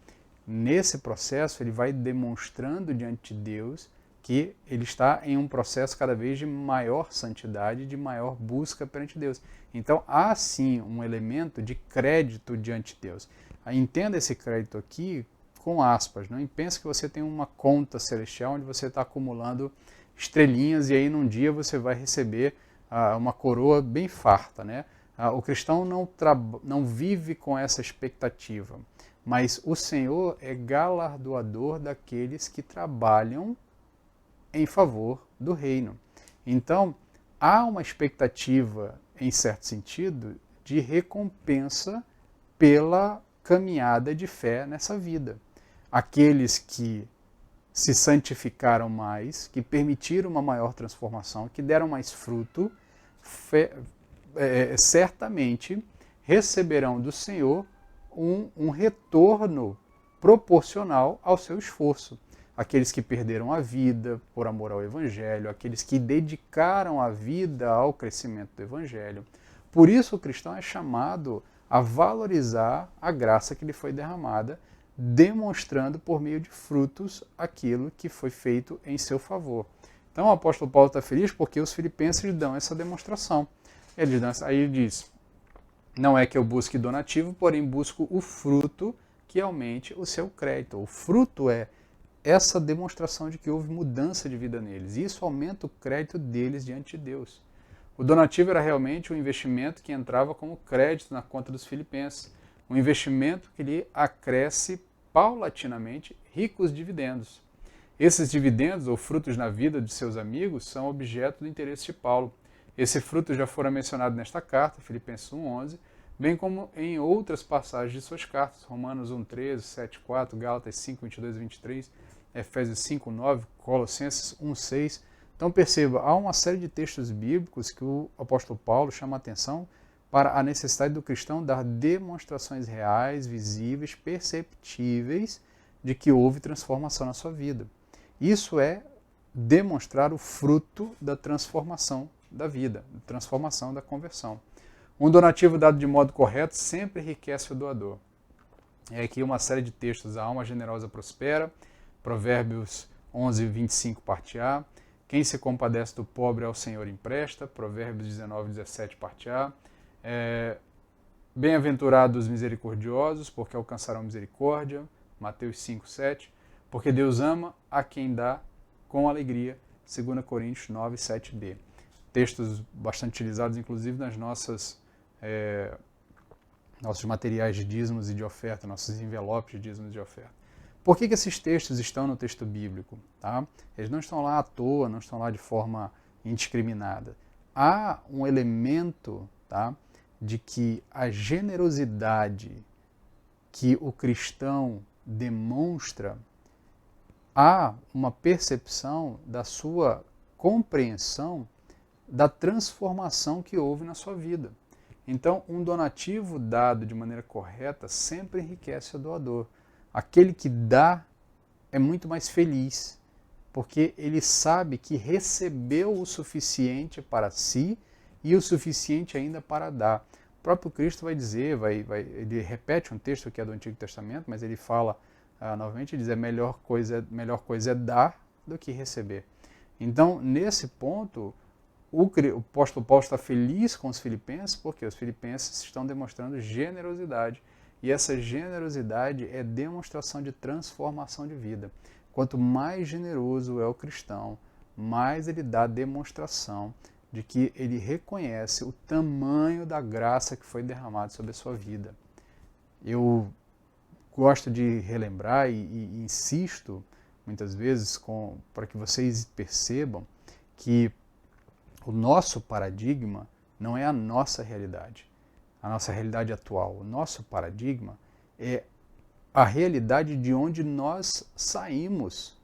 nesse processo ele vai demonstrando diante de Deus que ele está em um processo cada vez de maior santidade, de maior busca perante Deus. Então há sim um elemento de crédito diante de Deus. Entenda esse crédito aqui com aspas, não pense que você tem uma conta celestial onde você está acumulando estrelinhas e aí num dia você vai receber uma coroa bem farta, né? O cristão não vive com essa expectativa, mas o Senhor é galardoador daqueles que trabalham em favor do reino. Então, há uma expectativa, em certo sentido, de recompensa pela caminhada de fé nessa vida. Aqueles que se santificaram mais, que permitiram uma maior transformação, que deram mais fruto, certamente receberão do Senhor um retorno proporcional ao seu esforço. Aqueles que perderam a vida por amor ao Evangelho, aqueles que dedicaram a vida ao crescimento do Evangelho. Por isso o cristão é chamado a valorizar a graça que lhe foi derramada, demonstrando por meio de frutos aquilo que foi feito em seu favor. Então o apóstolo Paulo está feliz porque os filipenses dão essa demonstração. Aí ele diz, não é que eu busque donativo, porém busco o fruto que aumente o seu crédito. O fruto é essa demonstração de que houve mudança de vida neles. E isso aumenta o crédito deles diante de Deus. O donativo era realmente um investimento que entrava como crédito na conta dos filipenses, um investimento que lhe acresce paulatinamente ricos dividendos. Esses dividendos, ou frutos na vida de seus amigos, são objeto do interesse de Paulo. Esse fruto já fora mencionado nesta carta, Filipenses 1:11, bem como em outras passagens de suas cartas, Romanos 1:13, 7:4, Gálatas 5:22 e 23, Efésios 5:9, Colossenses 1:6. Então perceba, há uma série de textos bíblicos que o apóstolo Paulo chama a atenção para a necessidade do cristão dar demonstrações reais, visíveis, perceptíveis de que houve transformação na sua vida. Isso é demonstrar o fruto da transformação da vida, da transformação da conversão. Um donativo dado de modo correto sempre enriquece o doador. É aqui uma série de textos. A alma generosa prospera, Provérbios 11:25, parte A. Quem se compadece do pobre ao Senhor empresta, Provérbios 19:17, parte A. Bem-aventurados os misericordiosos, porque alcançarão misericórdia, Mateus 5:7. Porque Deus ama a quem dá com alegria, 2 Coríntios 9:7b. Textos bastante utilizados, inclusive, nas nossos materiais de dízimos e de oferta, nossos envelopes de dízimos e de oferta. Por que esses textos estão no texto bíblico? Tá? Eles não estão lá à toa, não estão lá de forma indiscriminada. Há um elemento, tá, de que a generosidade que o cristão demonstra, há uma percepção da sua compreensão da transformação que houve na sua vida. Então, um donativo dado de maneira correta sempre enriquece o doador. Aquele que dá é muito mais feliz, porque ele sabe que recebeu o suficiente para si e o suficiente ainda para dar. O próprio Cristo vai dizer, ele repete um texto que é do Antigo Testamento, mas ele fala novamente, ele diz, melhor coisa é dar do que receber. Então, nesse ponto, o apóstolo Paulo está feliz com os filipenses, porque os filipenses estão demonstrando generosidade. E essa generosidade é demonstração de transformação de vida. Quanto mais generoso é o cristão, mais ele dá demonstração de que ele reconhece o tamanho da graça que foi derramada sobre a sua vida. Eu gosto de relembrar e insisto muitas vezes para que vocês percebam que o nosso paradigma não é a nossa realidade atual. O nosso paradigma é a realidade de onde nós saímos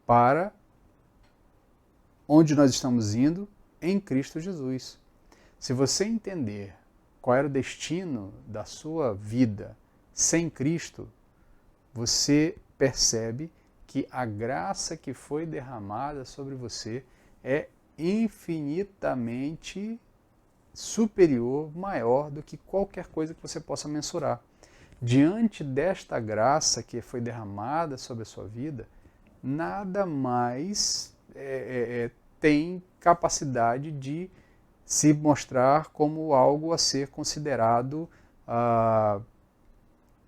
para onde nós estamos indo em Cristo Jesus. Se você entender qual era o destino da sua vida sem Cristo, você percebe que a graça que foi derramada sobre você é infinitamente superior, maior do que qualquer coisa que você possa mensurar. Diante desta graça que foi derramada sobre a sua vida, nada mais tem capacidade de se mostrar como algo a ser considerado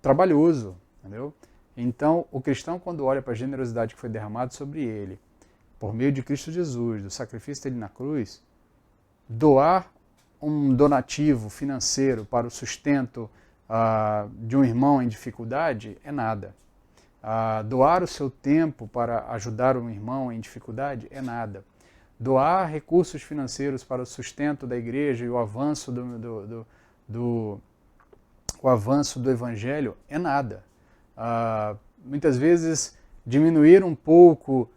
trabalhoso, entendeu? Então, o cristão, quando olha para a generosidade que foi derramada sobre ele, por meio de Cristo Jesus, do sacrifício dele na cruz, doar um donativo financeiro para o sustento de um irmão em dificuldade é nada. Doar o seu tempo para ajudar um irmão em dificuldade é nada. Doar recursos financeiros para o sustento da igreja e o avanço o avanço do evangelho é nada. Muitas vezes diminuir um pouco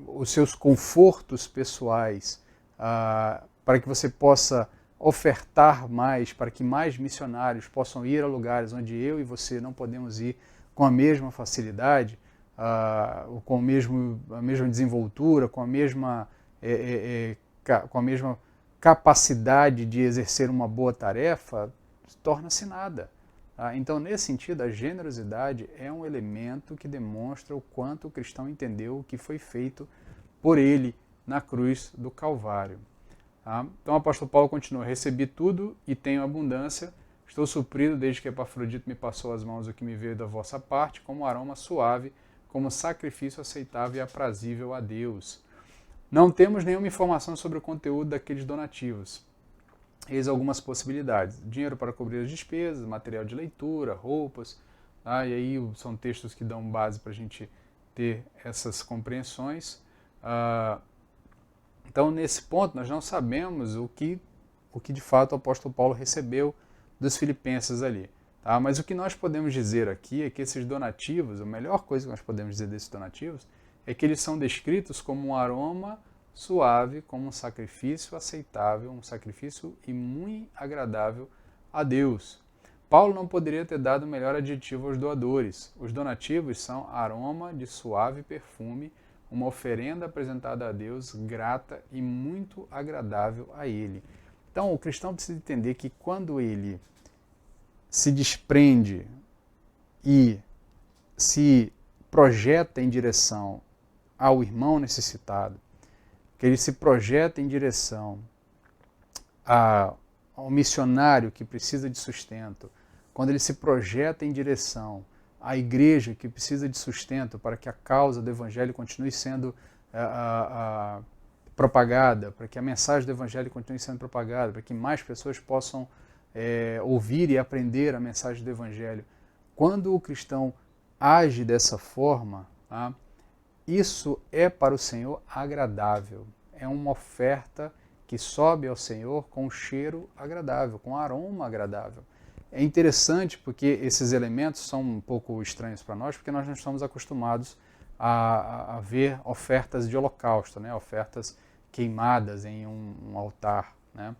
os seus confortos pessoais para que você possa ofertar mais, para que mais missionários possam ir a lugares onde eu e você não podemos ir com a mesma facilidade, com a mesma desenvoltura, com a mesma capacidade de exercer uma boa tarefa, torna-se nada. Então, nesse sentido, a generosidade é um elemento que demonstra o quanto o cristão entendeu o que foi feito por ele na cruz do Calvário. Então o apóstolo Paulo continua: recebi tudo e tenho abundância, estou suprido desde que Epafrodito me passou às mãos o que me veio da vossa parte, como aroma suave, como sacrifício aceitável e aprazível a Deus. Não temos nenhuma informação sobre o conteúdo daqueles donativos. Eis algumas possibilidades: dinheiro para cobrir as despesas, material de leitura, roupas, tá? E aí são textos que dão base para a gente ter essas compreensões. Então, nesse ponto, nós não sabemos o que de fato o apóstolo Paulo recebeu dos filipenses ali. Tá? Mas o que nós podemos dizer aqui é que esses donativos, a melhor coisa que nós podemos dizer desses donativos, é que eles são descritos como um aroma suave, como um sacrifício aceitável, um sacrifício e muito agradável a Deus. Paulo não poderia ter dado melhor adjetivo aos doadores. Os donativos são aroma de suave perfume, uma oferenda apresentada a Deus, grata e muito agradável a Ele. Então, o cristão precisa entender que quando ele se desprende e se projeta em direção ao irmão necessitado, que ele se projeta em direção ao missionário que precisa de sustento, quando ele se projeta em direção à igreja que precisa de sustento para que a causa do Evangelho continue sendo propagada, para que a mensagem do Evangelho continue sendo propagada, para que mais pessoas possam ouvir e aprender a mensagem do Evangelho. Quando o cristão age dessa forma, tá? Isso é para o Senhor agradável. É uma oferta que sobe ao Senhor com cheiro agradável, com aroma agradável. É interessante porque esses elementos são um pouco estranhos para nós, porque nós não estamos acostumados a ver ofertas de holocausto, né? Ofertas queimadas em um altar, né?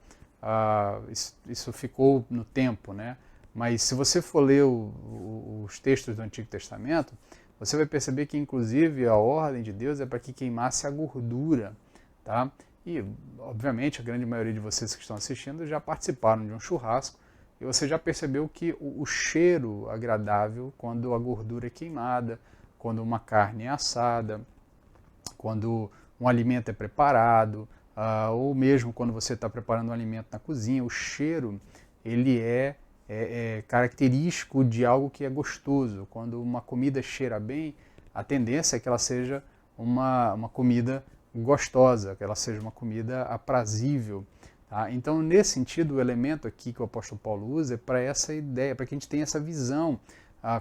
Isso ficou no tempo, né? Mas se você for ler os textos do Antigo Testamento, você vai perceber que, inclusive, a ordem de Deus é para que queimasse a gordura, tá? E, obviamente, a grande maioria de vocês que estão assistindo já participaram de um churrasco e você já percebeu que o cheiro agradável, quando a gordura é queimada, quando uma carne é assada, quando um alimento é preparado, ou mesmo quando você está preparando um alimento na cozinha, o cheiro ele é característico de algo que é gostoso. Quando uma comida cheira bem, a tendência é que ela seja uma comida gostosa, que ela seja uma comida aprazível. Tá? Então, nesse sentido, o elemento aqui que o apóstolo Paulo usa é para essa ideia, para que a gente tenha essa visão,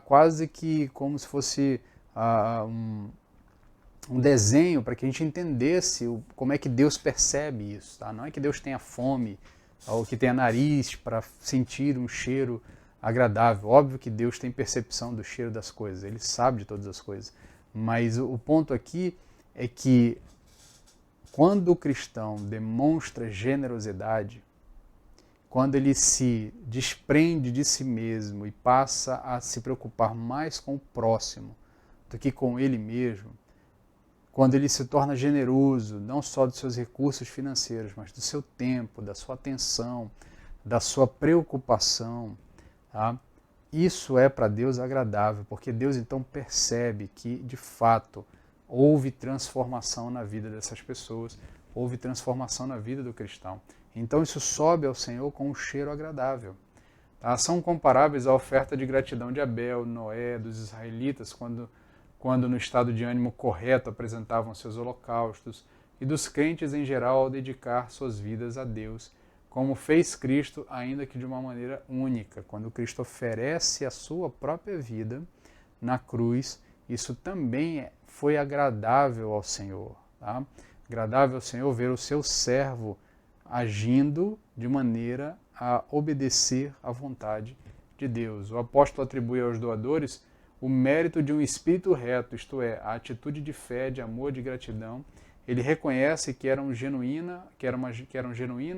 quase que como se fosse um desenho, para que a gente entendesse como é que Deus percebe isso. Tá? Não é que Deus tenha fome, ou que tenha nariz para sentir um cheiro agradável. Óbvio que Deus tem percepção do cheiro das coisas, Ele sabe de todas as coisas. Mas o ponto aqui é que quando o cristão demonstra generosidade, quando ele se desprende de si mesmo e passa a se preocupar mais com o próximo do que com ele mesmo, quando ele se torna generoso, não só dos seus recursos financeiros, mas do seu tempo, da sua atenção, da sua preocupação, tá? Isso é para Deus agradável, porque Deus então percebe que, de fato, houve transformação na vida dessas pessoas, houve transformação na vida do cristão. Então isso sobe ao Senhor com um cheiro agradável. Tá? São comparáveis à oferta de gratidão de Abel, Noé, dos israelitas, quando no estado de ânimo correto apresentavam seus holocaustos, e dos crentes em geral ao dedicar suas vidas a Deus, como fez Cristo, ainda que de uma maneira única. Quando Cristo oferece a sua própria vida na cruz, isso também foi agradável ao Senhor. Tá? Agradável ao Senhor ver o seu servo agindo de maneira a obedecer à vontade de Deus. O apóstolo atribui aos doadores o mérito de um espírito reto, isto é, a atitude de fé, de amor, de gratidão. Ele reconhece que era uma genuína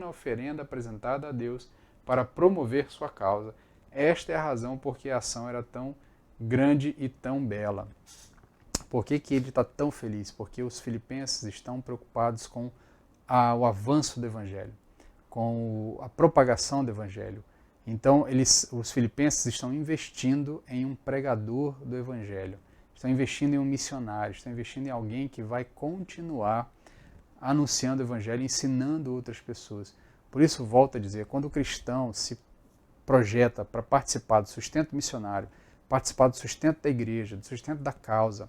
oferenda apresentada a Deus para promover sua causa. Esta é a razão por que a ação era tão grande e tão bela. Por que ele está tão feliz? Porque os filipenses estão preocupados com o avanço do Evangelho, com a propagação do Evangelho. Então, os filipenses estão investindo em um pregador do Evangelho, estão investindo em um missionário, estão investindo em alguém que vai continuar anunciando o Evangelho, ensinando outras pessoas. Por isso, volto a dizer, quando o cristão se projeta para participar do sustento missionário, participar do sustento da igreja, do sustento da causa,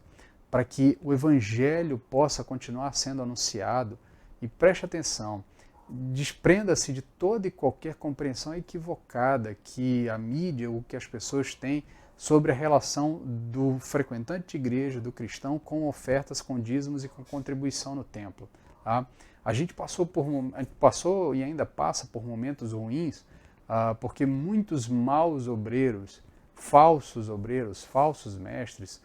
para que o evangelho possa continuar sendo anunciado. E preste atenção, desprenda-se de toda e qualquer compreensão equivocada que a mídia ou que as pessoas têm sobre a relação do frequentante de igreja, do cristão, com ofertas, com dízimos e com contribuição no templo. Tá? A gente passou e ainda passa por momentos ruins, porque muitos maus obreiros, falsos mestres,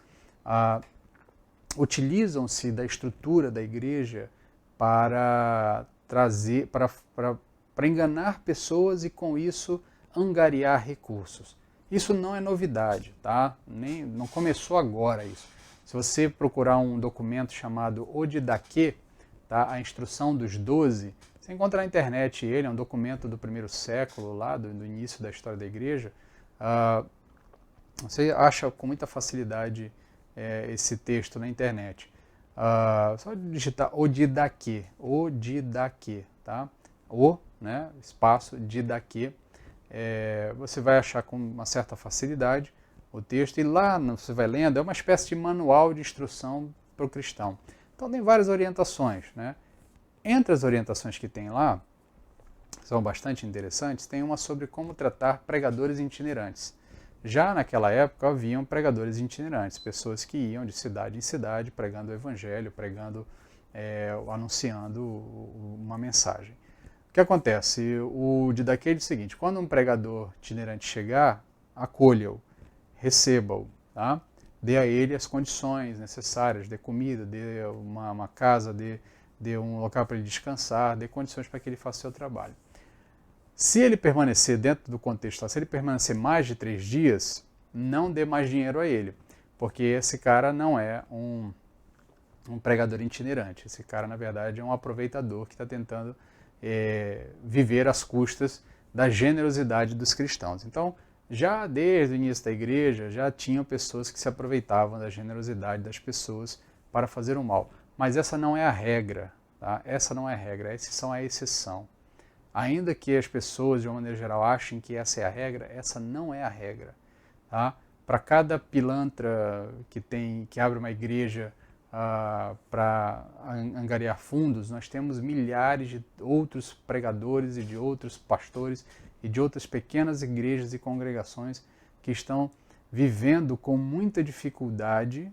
utilizam-se da estrutura da igreja para trazer, para enganar pessoas e com isso angariar recursos. Isso não é novidade, tá? Não começou agora isso. Se você procurar um documento chamado O Didaquê, tá? A Instrução dos 12, você encontra na internet ele, é um documento do primeiro século, lá do início da história da igreja. Você acha com muita facilidade esse texto na internet. Só digitar O Didaquê, tá? O, né, espaço, Didaquê. Você vai achar com uma certa facilidade o texto, e lá você vai lendo, é uma espécie de manual de instrução para o cristão. Então tem várias orientações, né? Entre as orientações que tem lá, são bastante interessantes, tem uma sobre como tratar pregadores itinerantes. Já naquela época haviam pregadores itinerantes, pessoas que iam de cidade em cidade pregando o evangelho, anunciando uma mensagem. O que acontece? O Didaquê diz o seguinte: quando um pregador itinerante chegar, acolha-o, receba-o, tá? Dê a ele as condições necessárias, dê comida, dê uma casa, dê um local para ele descansar, dê condições para que ele faça o seu trabalho. Se ele permanecer dentro do contexto, se ele permanecer mais de 3 dias, não dê mais dinheiro a ele, porque esse cara não é um pregador itinerante. Esse cara, na verdade, é um aproveitador que está tentando viver às custas da generosidade dos cristãos. Então, já desde o início da igreja, já tinham pessoas que se aproveitavam da generosidade das pessoas para fazer o mal. Mas essa não é a regra, tá? Essa não é a regra, essa são a exceção. Ainda que as pessoas, de uma maneira geral, achem que essa é a regra, essa não é a regra. Tá? Para cada pilantra que abre uma igreja para angariar fundos, nós temos milhares de outros pregadores e de outros pastores e de outras pequenas igrejas e congregações que estão vivendo com muita dificuldade,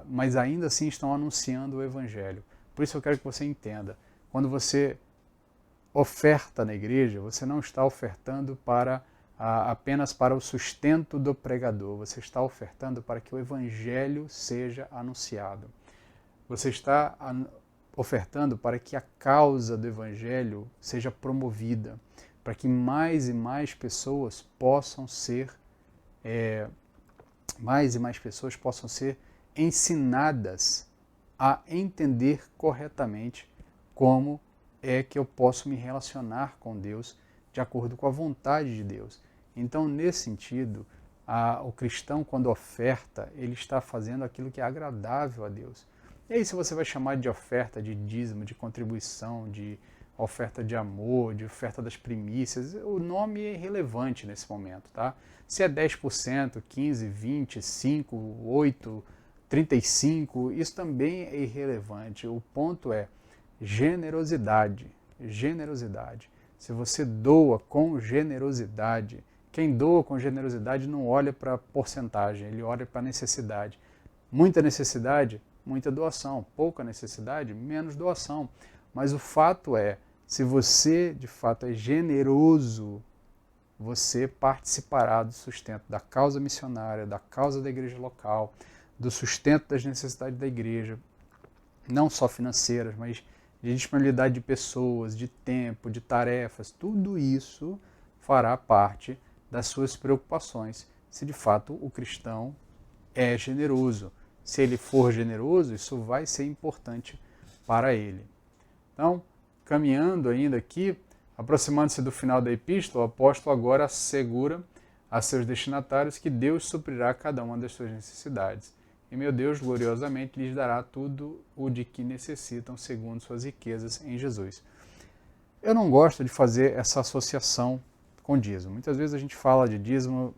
mas ainda assim estão anunciando o evangelho. Por isso eu quero que você entenda, quando você oferta na igreja, você não está ofertando apenas para o sustento do pregador, você está ofertando para que o evangelho seja anunciado. Você está ofertando para que a causa do evangelho seja promovida, para que mais e mais pessoas possam ser ensinadas a entender corretamente como é que eu posso me relacionar com Deus de acordo com a vontade de Deus. Então, nesse sentido, o cristão, quando oferta, ele está fazendo aquilo que é agradável a Deus. E aí, se você vai chamar de oferta, de dízimo, de contribuição, de oferta de amor, de oferta das primícias, o nome é irrelevante nesse momento, tá? Se é 10%, 15%, 20%, 5%, 8%, 35%, isso também é irrelevante. O ponto é generosidade. Generosidade. Se você doa com generosidade, quem doa com generosidade não olha para a porcentagem, ele olha para a necessidade. Muita necessidade, muita doação. Pouca necessidade, menos doação. Mas o fato é, se você de fato é generoso, você participará do sustento da causa missionária, da causa da igreja local, do sustento das necessidades da igreja, não só financeiras, mas de disponibilidade de pessoas, de tempo, de tarefas. Tudo isso fará parte das suas preocupações, se de fato o cristão é generoso. Se ele for generoso, isso vai ser importante para ele. Então, caminhando ainda aqui, aproximando-se do final da epístola, o apóstolo agora assegura a seus destinatários que Deus suprirá cada uma das suas necessidades. E meu Deus gloriosamente lhes dará tudo o de que necessitam segundo suas riquezas em Jesus. Eu não gosto de fazer essa associação com dízimo. Muitas vezes a gente fala de dízimo,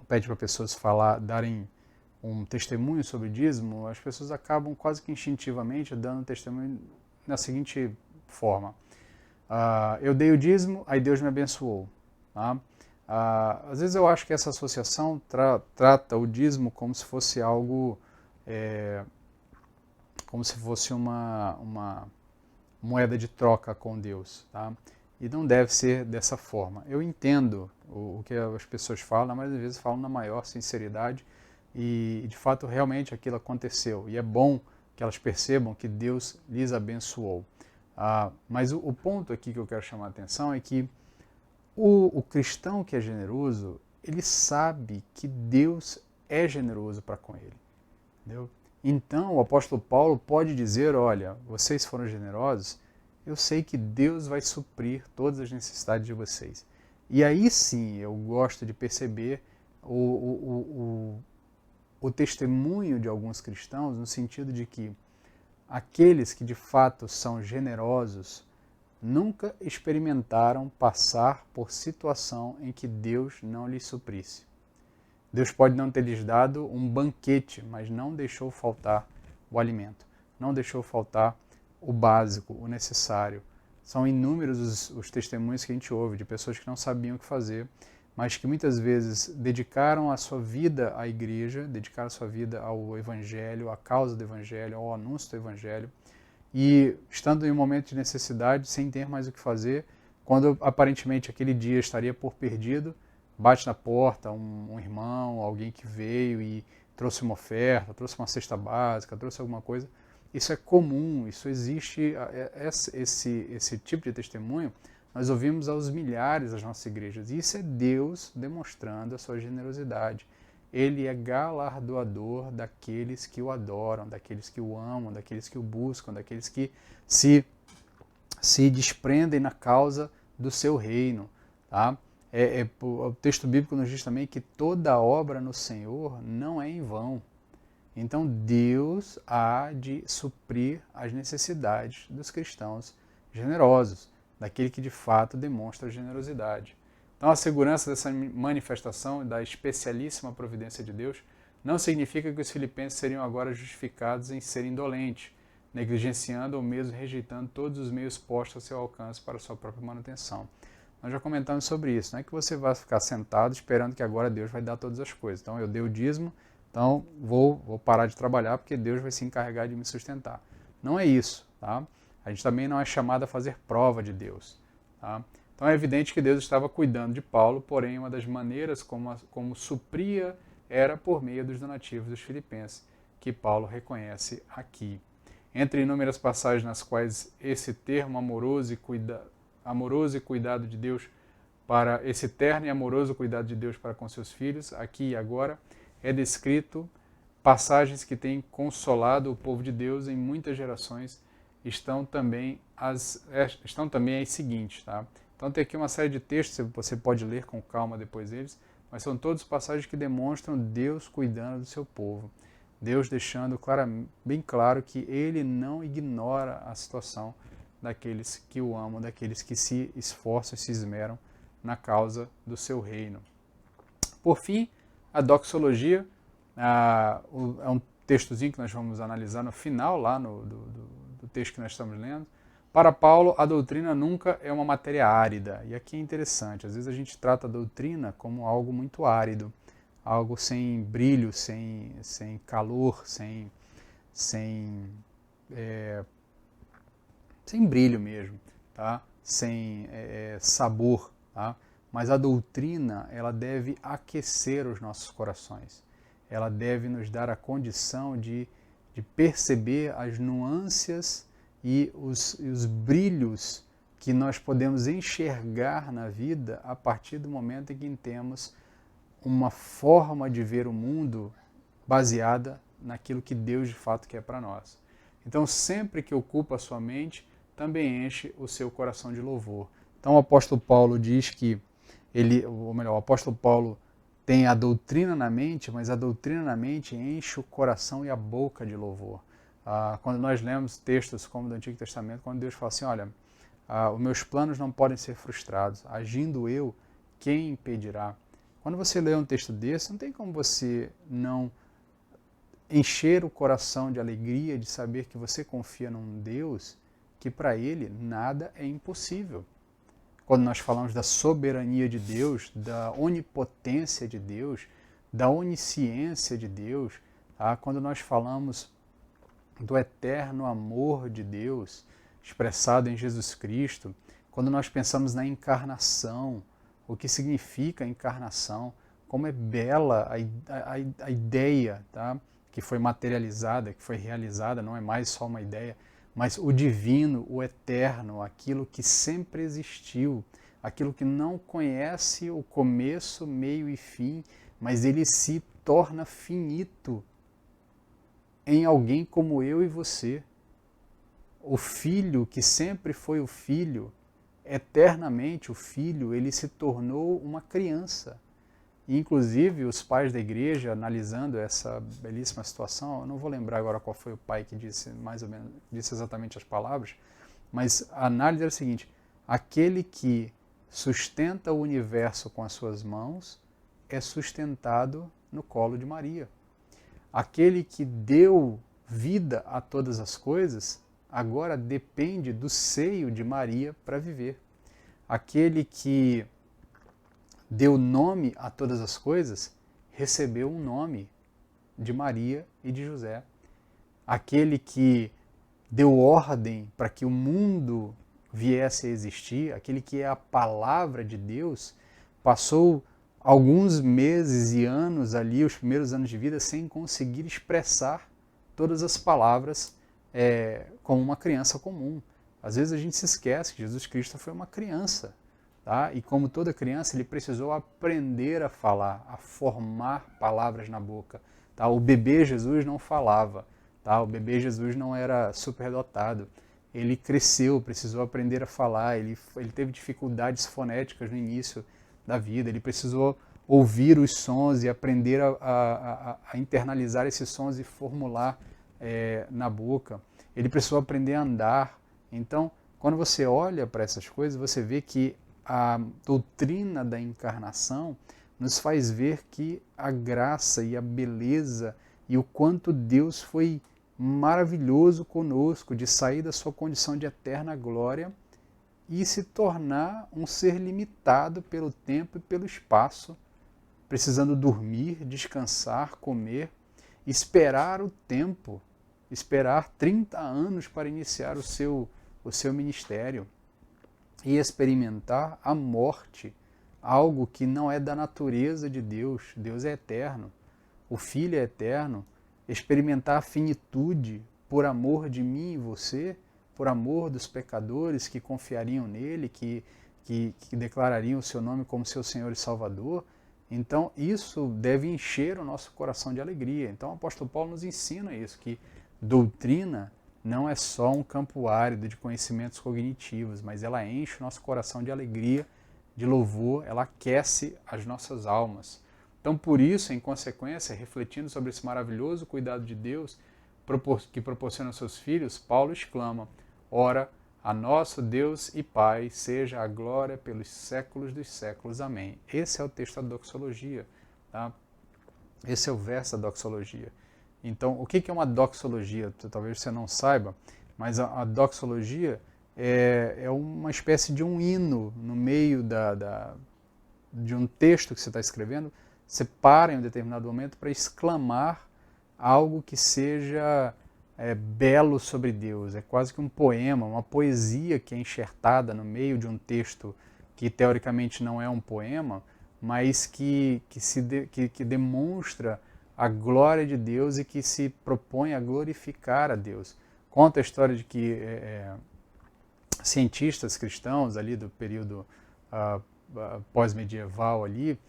pede para pessoas darem um testemunho sobre dízimo, as pessoas acabam quase que instintivamente dando testemunho na seguinte forma. Eu dei o dízimo, aí Deus me abençoou. Tá? Às vezes eu acho que essa associação trata o dízimo como se fosse algo, como se fosse uma moeda de troca com Deus. Tá? E não deve ser dessa forma. Eu entendo o que as pessoas falam, mas às vezes falam na maior sinceridade e de fato realmente aquilo aconteceu. E é bom que elas percebam que Deus lhes abençoou. Mas o ponto aqui que eu quero chamar a atenção é que o cristão que é generoso, ele sabe que Deus é generoso para com ele. Entendeu? Então o apóstolo Paulo pode dizer, olha, vocês foram generosos, eu sei que Deus vai suprir todas as necessidades de vocês. E aí sim eu gosto de perceber o testemunho de alguns cristãos no sentido de que aqueles que de fato são generosos nunca experimentaram passar por situação em que Deus não lhes suprisse. Deus pode não ter lhes dado um banquete, mas não deixou faltar o alimento, não deixou faltar o básico, o necessário. São inúmeros os testemunhos que a gente ouve de pessoas que não sabiam o que fazer, mas que muitas vezes dedicaram a sua vida à igreja, dedicaram a sua vida ao evangelho, à causa do evangelho, ao anúncio do evangelho, e estando em um momento de necessidade, sem ter mais o que fazer, quando aparentemente aquele dia estaria por perdido, bate na porta um irmão, alguém que veio e trouxe uma oferta, trouxe uma cesta básica, trouxe alguma coisa. Isso é comum, isso existe, esse tipo de testemunho nós ouvimos aos milhares das nossas igrejas. E isso é Deus demonstrando a sua generosidade. Ele é galardoador daqueles que o adoram, daqueles que o amam, daqueles que o buscam, daqueles que se desprendem na causa do seu reino. Tá? O texto bíblico nos diz também que toda obra no Senhor não é em vão. Então Deus há de suprir as necessidades dos cristãos generosos, daquele que de fato demonstra generosidade. Então a segurança dessa manifestação e da especialíssima providência de Deus não significa que os filipenses seriam agora justificados em serem indolentes, negligenciando ou mesmo rejeitando todos os meios postos ao seu alcance para a sua própria manutenção. Nós já comentamos sobre isso, não é que você vai ficar sentado esperando que agora Deus vai dar todas as coisas. Então eu dei o dízimo, então vou parar de trabalhar porque Deus vai se encarregar de me sustentar. Não é isso, tá? A gente também não é chamado a fazer prova de Deus. Tá? Então é evidente que Deus estava cuidando de Paulo, porém uma das maneiras como supria era por meio dos donativos dos filipenses, que Paulo reconhece aqui. Entre inúmeras passagens nas quais esse termo amoroso e cuidado de Deus para esse terno e amoroso cuidado de Deus para com seus filhos, aqui e agora, é descrito passagens que têm consolado o povo de Deus em muitas gerações, estão também as seguintes. Tá? Então tem aqui uma série de textos, você pode ler com calma depois deles, mas são todas passagens que demonstram Deus cuidando do seu povo. Deus deixando bem claro que Ele não ignora a situação daqueles que o amam, daqueles que se esforçam e se esmeram na causa do seu reino. Por fim, a doxologia é um textozinho que nós vamos analisar no final, lá do texto que nós estamos lendo. Para Paulo, a doutrina nunca é uma matéria árida. E aqui é interessante, às vezes a gente trata a doutrina como algo muito árido, algo sem brilho, sem calor, sem brilho mesmo, tá? Sem sabor. Tá? Mas a doutrina, ela deve aquecer os nossos corações. Ela deve nos dar a condição de perceber as nuances e os brilhos que nós podemos enxergar na vida a partir do momento em que temos uma forma de ver o mundo baseada naquilo que Deus de fato quer para nós. Então, sempre que ocupa a sua mente, também enche o seu coração de louvor. Então, o apóstolo Paulo diz que o apóstolo Paulo tem a doutrina na mente, mas a doutrina na mente enche o coração e a boca de louvor. Quando nós lemos textos como do Antigo Testamento, quando Deus fala assim, olha, os meus planos não podem ser frustrados, agindo eu, quem impedirá? Quando você lê um texto desse, não tem como você não encher o coração de alegria de saber que você confia num Deus que para ele nada é impossível. Quando nós falamos da soberania de Deus, da onipotência de Deus, da onisciência de Deus, tá? Quando nós falamos do eterno amor de Deus expressado em Jesus Cristo, quando nós pensamos na encarnação, o que significa a encarnação, como é bela a ideia, tá? Que foi materializada, que foi realizada, não é mais só uma ideia, mas o divino, o eterno, aquilo que sempre existiu, aquilo que não conhece o começo, meio e fim, mas ele se torna finito em alguém como eu e você. O Filho, que sempre foi o Filho, eternamente o Filho, ele se tornou uma criança. E, inclusive, os pais da igreja, analisando essa belíssima situação, eu não vou lembrar agora qual foi o pai que disse mais ou menos, disse exatamente as palavras, mas a análise era a seguinte: aquele que sustenta o universo com as suas mãos é sustentado no colo de Maria. Aquele que deu vida a todas as coisas agora depende do seio de Maria para viver. Aquele que deu nome a todas as coisas, recebeu um nome de Maria e de José. Aquele que deu ordem para que o mundo viesse a existir, aquele que é a palavra de Deus, passou alguns meses e anos ali, os primeiros anos de vida, sem conseguir expressar todas as palavras como uma criança comum. Às vezes a gente se esquece que Jesus Cristo foi uma criança. Tá? E como toda criança, ele precisou aprender a falar, a formar palavras na boca. Tá? O bebê Jesus não falava, tá? O bebê Jesus não era superdotado. Ele cresceu, precisou aprender a falar, ele teve dificuldades fonéticas no início da vida, ele precisou ouvir os sons e aprender a internalizar esses sons e formular na boca. Ele precisou aprender a andar. Então, quando você olha para essas coisas, você vê que a doutrina da encarnação nos faz ver que a graça e a beleza e o quanto Deus foi maravilhoso conosco de sair da sua condição de eterna glória e se tornar um ser limitado pelo tempo e pelo espaço, precisando dormir, descansar, comer, esperar o tempo, esperar 30 anos para iniciar o seu ministério. E experimentar a morte, algo que não é da natureza de Deus. Deus é eterno, o Filho é eterno. Experimentar a finitude por amor de mim e você, por amor dos pecadores que confiariam nele, que declarariam o seu nome como seu Senhor e Salvador. Então isso deve encher o nosso coração de alegria. Então o apóstolo Paulo nos ensina isso, que doutrina não é só um campo árido de conhecimentos cognitivos, mas ela enche o nosso coração de alegria, de louvor, ela aquece as nossas almas. Então, por isso, em consequência, refletindo sobre esse maravilhoso cuidado de Deus que proporciona aos seus filhos, Paulo exclama: ora, a nosso Deus e Pai seja a glória pelos séculos dos séculos. Amém. Esse é o texto da doxologia. Tá? Esse é o verso da doxologia. Então, o que é uma doxologia? Talvez você não saiba, mas a doxologia é uma espécie de um hino no meio de um texto que você está escrevendo. Você para em um determinado momento para exclamar algo que seja belo sobre Deus. É quase que um poema, uma poesia que é enxertada no meio de um texto que teoricamente não é um poema, mas que demonstra a glória de Deus e que se propõe a glorificar a Deus. Conta a história de que cientistas cristãos ali do período pós-medieval ali,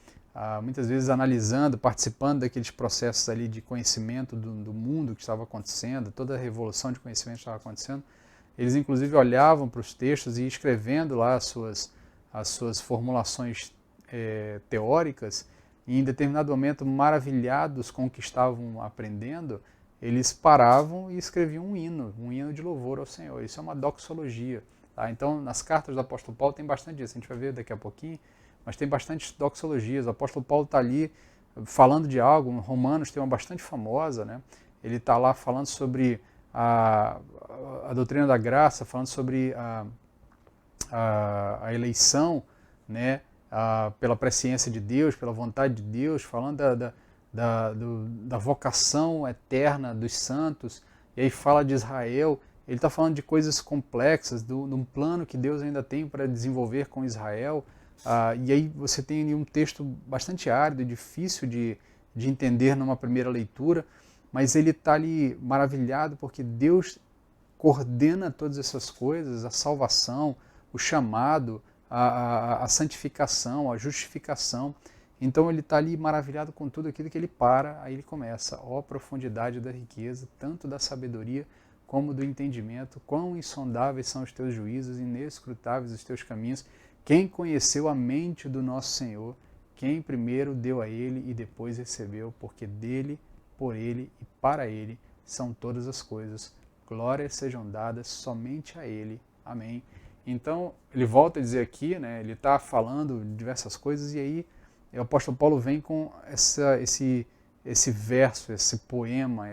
muitas vezes analisando, participando daqueles processos ali de conhecimento do mundo que estava acontecendo, toda a revolução de conhecimento que estava acontecendo, eles inclusive olhavam para os textos e escrevendo lá as suas formulações teóricas, e em determinado momento, maravilhados com o que estavam aprendendo, eles paravam e escreviam um hino de louvor ao Senhor. Isso é uma doxologia. Tá? Então, nas cartas do apóstolo Paulo tem bastante disso, a gente vai ver daqui a pouquinho, mas tem bastante doxologias. O apóstolo Paulo está ali falando de algo, Romanos tem uma bastante famosa, né? ele está lá falando sobre a doutrina da graça, falando sobre a eleição, né, pela presciência de Deus, pela vontade de Deus, falando da vocação eterna dos santos, e aí fala de Israel. Ele está falando de coisas complexas, de um plano que Deus ainda tem para desenvolver com Israel. E aí você tem ali um texto bastante árido e difícil de entender numa primeira leitura, mas ele está ali maravilhado porque Deus coordena todas essas coisas, a salvação, o chamado, a santificação, a justificação. Então ele está ali maravilhado com tudo aquilo que ele aí ele começa, ó profundidade da riqueza, tanto da sabedoria como do entendimento, quão insondáveis são os teus juízos, inescrutáveis os teus caminhos. Quem conheceu a mente do nosso Senhor, quem primeiro deu a ele e depois recebeu, porque dele, por ele e para ele são todas as coisas. Glórias sejam dadas somente a ele. Amém. Então, ele volta a dizer aqui, né, ele está falando diversas coisas, e aí o apóstolo Paulo vem com esse verso, esse poema,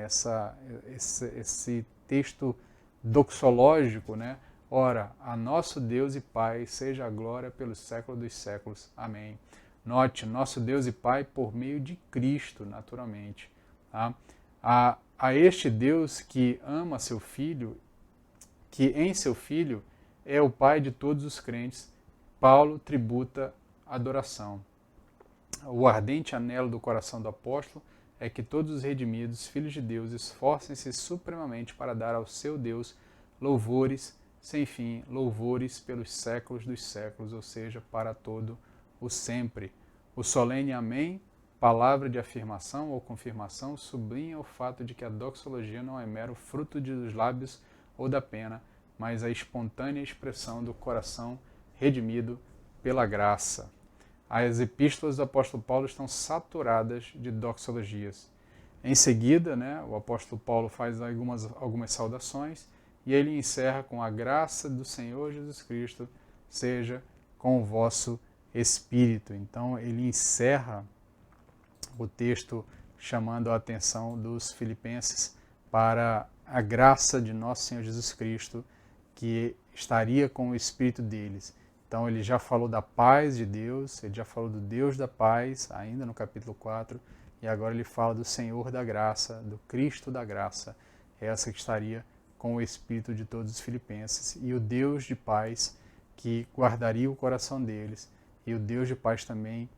esse texto doxológico, né? Ora, a nosso Deus e Pai seja a glória pelos séculos dos séculos. Amém. Note, nosso Deus e Pai por meio de Cristo, naturalmente. Tá? A este Deus que ama seu Filho, que em seu Filho é o Pai de todos os crentes, Paulo tributa adoração. O ardente anelo do coração do apóstolo é que todos os redimidos, filhos de Deus, esforcem-se supremamente para dar ao seu Deus louvores sem fim, louvores pelos séculos dos séculos, ou seja, para todo o sempre. O solene Amém, palavra de afirmação ou confirmação, sublinha o fato de que a doxologia não é mero fruto dos lábios ou da pena, mas a espontânea expressão do coração redimido pela graça. As epístolas do apóstolo Paulo estão saturadas de doxologias. Em seguida, né, o apóstolo Paulo faz algumas saudações e ele encerra com a graça do Senhor Jesus Cristo seja com o vosso espírito. Então ele encerra o texto chamando a atenção dos filipenses para a graça de nosso Senhor Jesus Cristo que estaria com o espírito deles. Então ele já falou da paz de Deus, ele já falou do Deus da paz, ainda no capítulo 4, e agora ele fala do Senhor da graça, do Cristo da graça, essa que estaria com o espírito de todos os filipenses, e o Deus de paz que guardaria o coração deles, e o Deus de paz também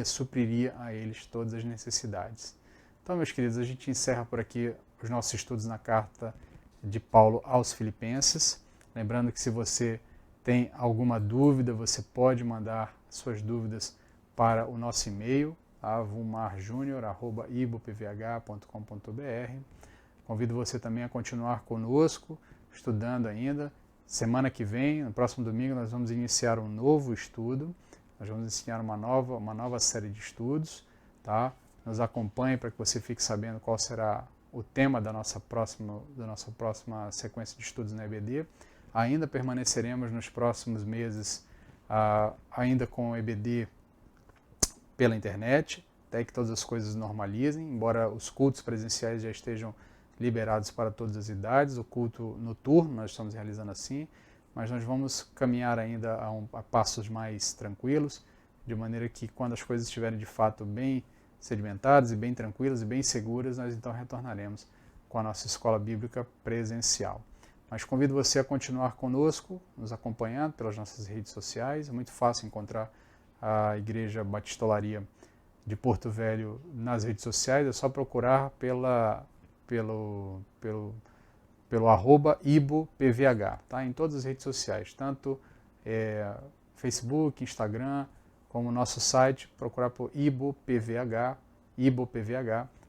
supriria a eles todas as necessidades. Então, meus queridos, a gente encerra por aqui os nossos estudos na carta de Paulo aos Filipenses. Lembrando que se você tem alguma dúvida, você pode mandar suas dúvidas para o nosso e-mail, vulmarjunior@ibopvh.com.br. Convido você também a continuar conosco, estudando ainda. Semana que vem, no próximo domingo, nós vamos iniciar um novo estudo. Nós vamos iniciar uma nova série de estudos. Tá? Nos acompanhe para que você fique sabendo qual será o tema da nossa próxima sequência de estudos na EBD. Ainda permaneceremos nos próximos meses ainda com o EBD pela internet, até que todas as coisas normalizem, embora os cultos presenciais já estejam liberados para todas as idades. O culto noturno nós estamos realizando assim, mas nós vamos caminhar ainda a passos mais tranquilos, de maneira que quando as coisas estiverem de fato bem sedimentadas e bem tranquilas e bem seguras, nós então retornaremos com a nossa escola bíblica presencial. Mas convido você a continuar conosco, nos acompanhando pelas nossas redes sociais. É muito fácil encontrar a Igreja Batistolaria de Porto Velho nas redes sociais. É só procurar pelo @ibopvh, tá? Em todas as redes sociais, tanto Facebook, Instagram, como o nosso site. Procurar por ibopvh,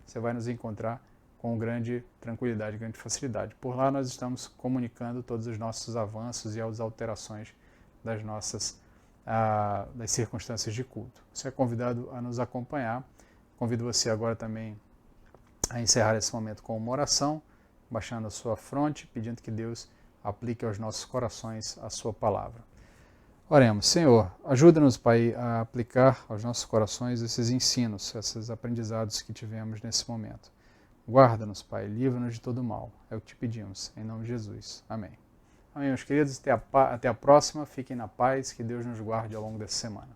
você vai nos encontrar com grande tranquilidade, grande facilidade. Por lá nós estamos comunicando todos os nossos avanços e as alterações das circunstâncias de culto. Você é convidado a nos acompanhar. Convido você agora também a encerrar esse momento com uma oração, baixando a sua fronte, pedindo que Deus aplique aos nossos corações a sua palavra. Oremos. Senhor, ajuda-nos, Pai, a aplicar aos nossos corações esses ensinos, esses aprendizados que tivemos nesse momento. Guarda-nos, Pai, livra-nos de todo mal. É o que te pedimos, em nome de Jesus. Amém. Amém, meus queridos. Até a próxima. Fiquem na paz. Que Deus nos guarde ao longo dessa semana.